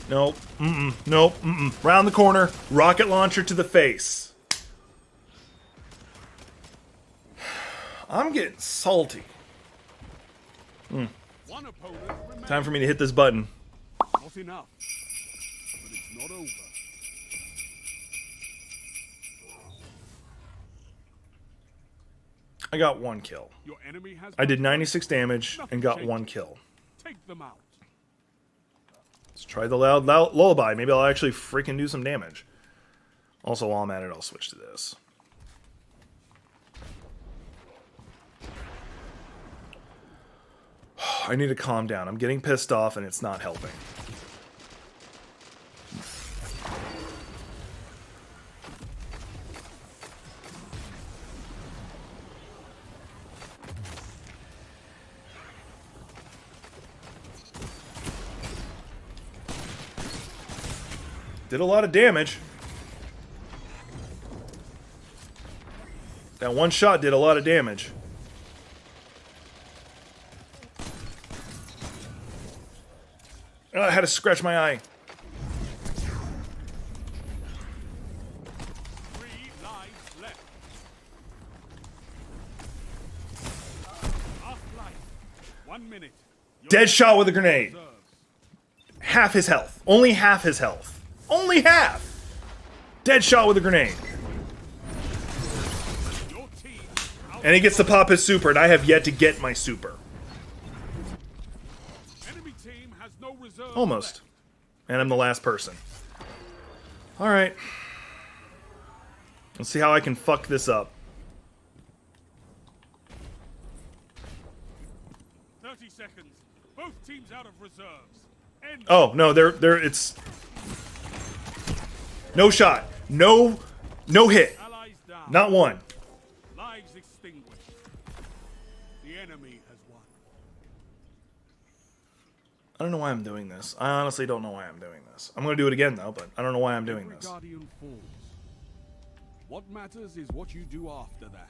Nope. Mm-mm. Nope. Mm-mm. Round the corner. Rocket launcher to the face. I'm getting salty. One opponent remains. Time for me to hit this button. Not enough. But it's not over. I got one kill. Your enemy has I did 96 damage and got one kill. Take them out. Let's try the loud lullaby. Maybe I'll actually freaking do some damage. Also, while I'm at it, I'll switch to this. I need to calm down. I'm getting pissed off and it's not helping. Did a lot of damage. That one shot did a lot of damage. Oh, I had to scratch my eye. 3 lives left. Half life. 1 minute. Your Dead shot with a grenade. reserves. Half his health. Only half his health. Only half! Dead shot with a grenade. And he gets to pop his super, and I have yet to get my super. Enemy team has no reserve Almost. And I'm the last person. Alright. Let's see how I can fuck this up. 30 seconds. Both teams out of reserves. End. Oh, no, it's... No shot. No hit. Allies down. Not one. Lives extinguished. The enemy has won. I don't know why I'm doing this. I honestly don't know why I'm doing this. I'm going to do it again, though, but I don't know why I'm doing Every this. Guardian falls. What matters is what you do after that.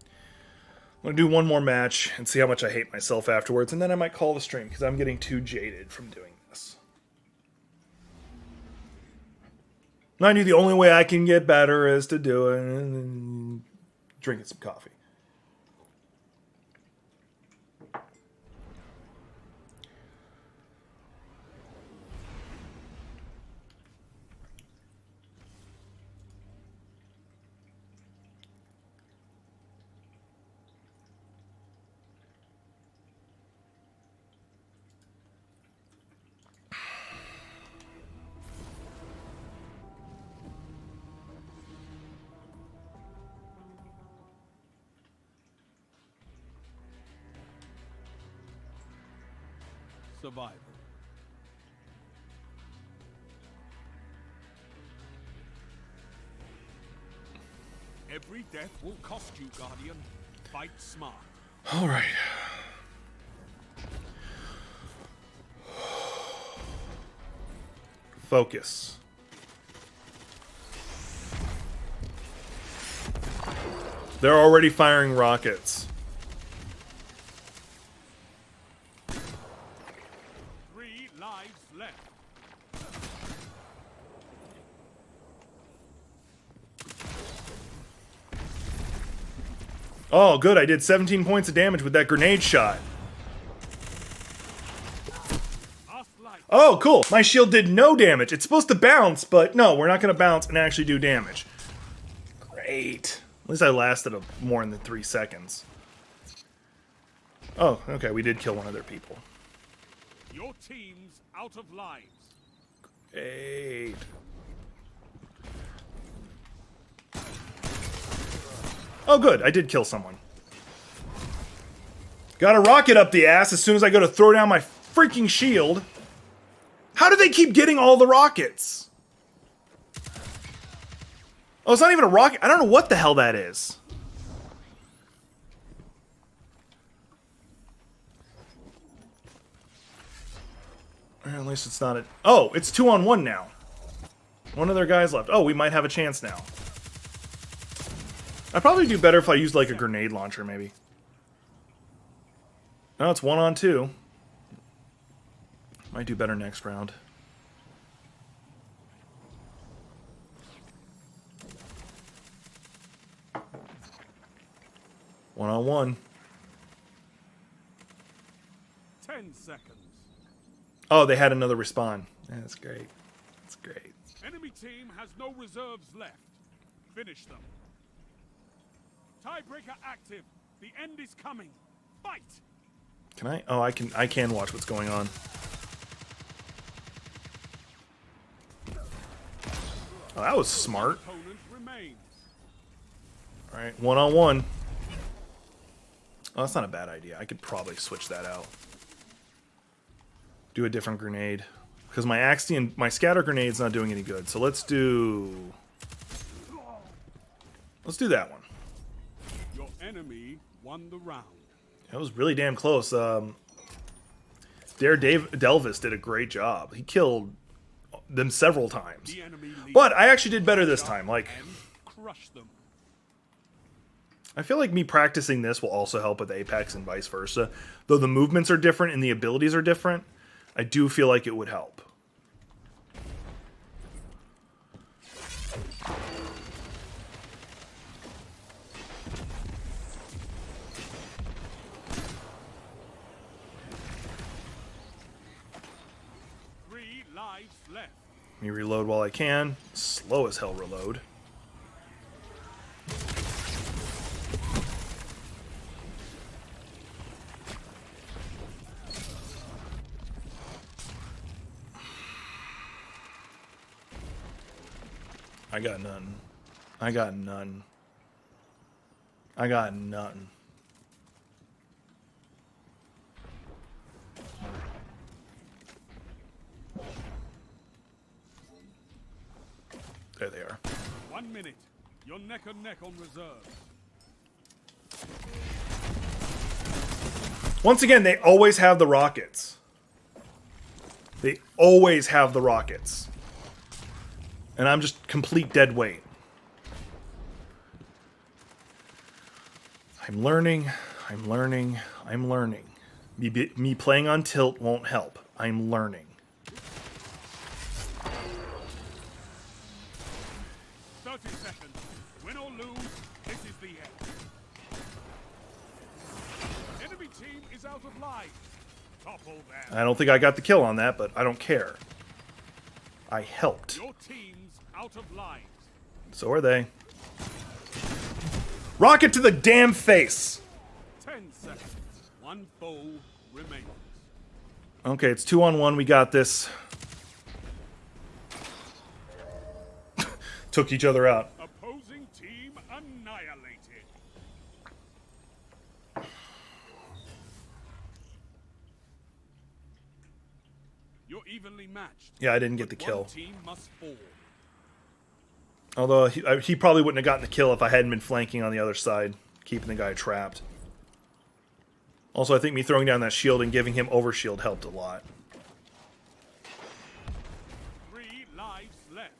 I'm going to do one more match and see how much I hate myself afterwards, and then I might call the stream, because I'm getting too jaded from doing this. Mind you, the only way I can get better is to do it and drinking some coffee. Survival. Every death will cost you, Guardian. Fight smart. All right. Focus. They're already firing rockets. 3 lives left. Oh, good. I did 17 points of damage with that grenade shot. Last life. Oh, cool. My shield did no damage. It's supposed to bounce, but no, we're not going to bounce and actually do damage. Great. At least I lasted more than 3 seconds. Oh, okay. We did kill one of their people. Your team's out of lives. Great. Oh, good. I did kill someone. Got a rocket up the ass as soon as I go to throw down my freaking shield. How do they keep getting all the rockets? Oh, it's not even a rocket. I don't know what the hell that is. At least it's not a... Oh, it's 2-on-1 now. One of their guys left. Oh, we might have a chance now. I'd probably do better if I used, like, a grenade launcher, maybe. No, it's 1-on-2. Might do better next round. One-on-one. 10 seconds. Oh, they had another respawn. Yeah, that's great. That's great. Enemy team has no reserves left. Finish them. Tiebreaker active. The end is coming. Fight! Can I? Oh, I can watch what's going on. Oh, that was smart. Opponent remains. All right, 1-on-1. Oh, that's not a bad idea. I could probably switch that out. Do a different grenade. Because my Axion, my scatter grenade's not doing any good. So let's do that one. Your enemy won the round. That was really damn close. Daedules did a great job. He killed them several times. The enemy leads But I actually did better this time. Like, and crush them. I feel like me practicing this will also help with Apex and vice versa. Though the movements are different and the abilities are different, I do feel like it would help. Lives left. Let me reload while I can. Slow as hell reload. got none. I got none. I got none. There they are. 1 minute. You're neck and neck on reserve. Once again, they always have the rockets. They always have the rockets. And I'm just complete dead weight. I'm learning. I'm learning. I'm learning. Me playing on tilt won't help. I'm learning. 30 seconds. Win or lose, this is the end. Enemy team is out of lives. Topple them. I don't think I got the kill on that, but I don't care. I helped. Your team's out of lives. So are they. Rocket to the damn face! 10 seconds. One foe remains. Okay, it's 2-on-1. We got this. Took each other out. Opposing team annihilated. You're evenly matched. Yeah, I didn't get but the kill. One team must fall. Although he probably wouldn't have gotten the kill if I hadn't been flanking on the other side, keeping the guy trapped. Also, I think me throwing down that shield and giving him overshield helped a lot. 3 lives left.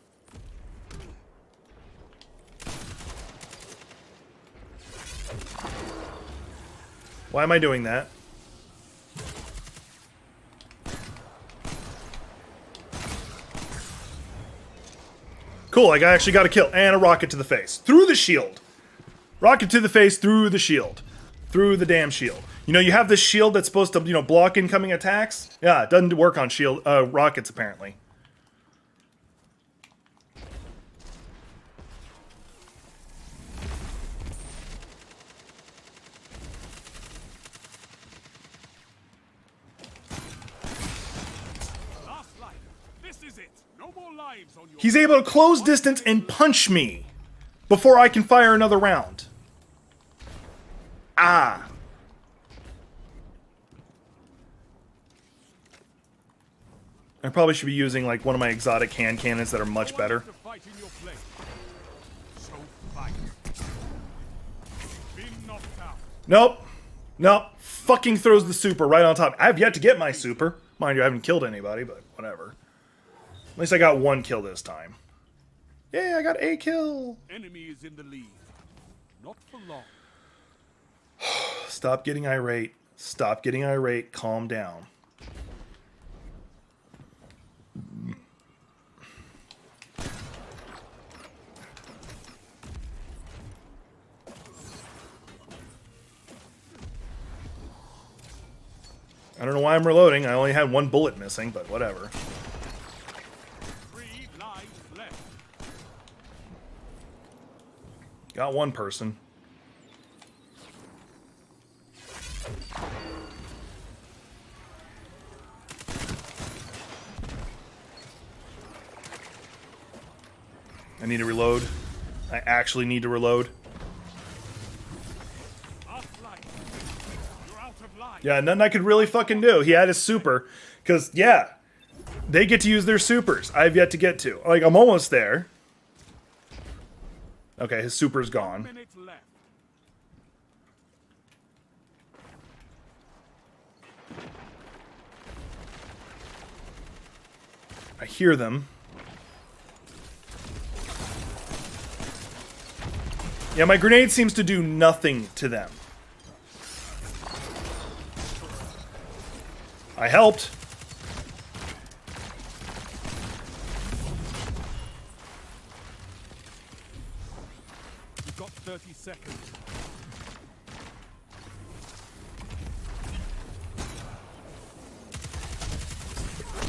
Why am I doing that? Cool, I actually got a kill. And a rocket to the face. Through the shield. Rocket to the face, through the shield. Through the damn shield. You know, you have this shield that's supposed to, you know, block incoming attacks. Yeah, it doesn't work on shield rockets, apparently. Last life. This is it. No more lives on your... He's able to close distance and punch me before I can fire another round. Ah. I probably should be using like one of my exotic hand cannons that are much better. To fight in your place. So fight. Been knocked out. Nope. Nope. Fucking throws the super right on top. I've yet to get my super. Mind you, I haven't killed anybody, but whatever. At least I got one kill this time. Yay, I got a kill. Enemy is in the lead. Not for long. Stop getting irate. Stop getting irate. Calm down. I don't know why I'm reloading. I only had one bullet missing, but whatever. 3 lives left. Got one person. I need to reload. I actually need to reload. Last life. You're out of life. Yeah, nothing I could really fucking do. He had his super. Because, yeah, they get to use their supers. I've yet to get to. Like, I'm almost there. Okay, his super's 1 gone. minute left. I hear them. Yeah, my grenade seems to do nothing to them. I helped. You've got 30 seconds.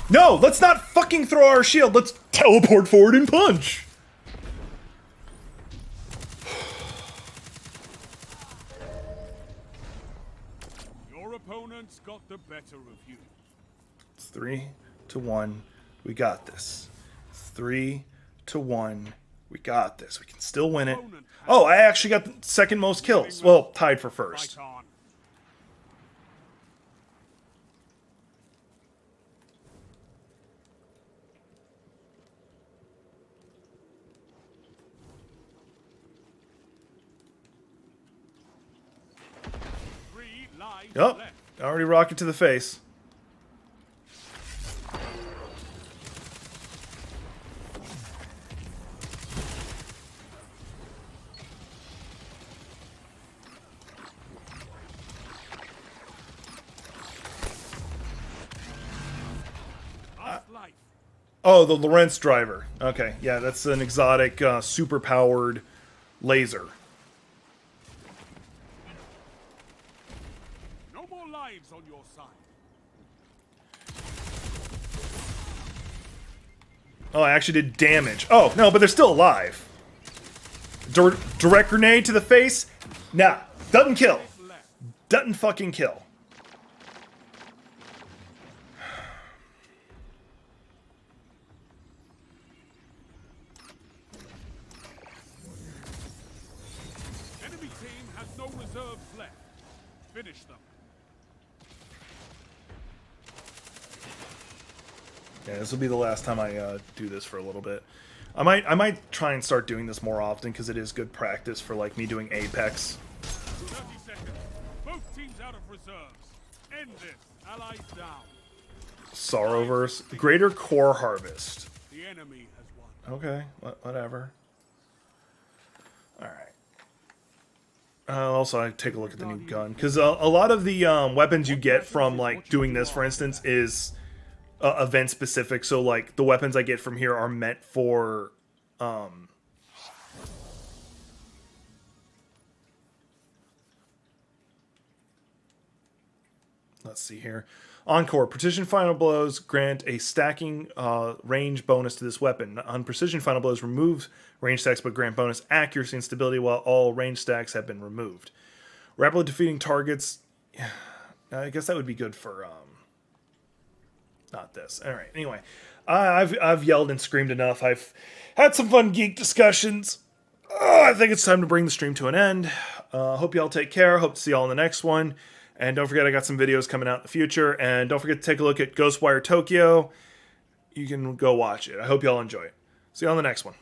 No, let's not fucking throw our shield. Let's teleport forward and punch. Your opponents got the better of you. It's 3-1. We got this. 3-1. We got this. We can still win it. Oh, I actually got the second most kills. Well, tied for first. Right on. Three lives Yep. left. Already rocket to the face. Last life. Oh, the Lorentz driver. Okay, yeah, that's an exotic, super-powered laser. No more lives on your side. Oh, I actually did damage. Oh, no, but they're still alive. Direct grenade to the face? Nah, doesn't kill. Left. Doesn't fucking kill. Enemy team has no reserves left. Finish them. Yeah, this will be the last time I do this for a little bit. I might try and start doing this more often because it is good practice for like me doing Apex. 30 seconds. Both teams out of reserves. End this. Allies down. Sorrowverse, Greater Core Harvest. The enemy has won. Okay, whatever. All right. Also, I take a look at the new gun because a lot of the weapons you get from like doing this, for instance, is event specific. So like the weapons I get from here are meant for let's see here. Encore. Precision final blows grant a stacking range bonus to this weapon. On precision final blows, remove range stacks but grant bonus accuracy and stability while all range stacks have been removed. Rapidly defeating targets. I guess that would be good for not this. All right. Anyway, I've yelled and screamed enough. I've had some fun geek discussions. I think it's time to bring the stream to an end. Hope y'all take care. Hope to see y'all in the next one. And don't forget, I got some videos coming out in the future. And don't forget to take a look at Ghostwire Tokyo. You can go watch it. I hope y'all enjoy it. See you on the next one.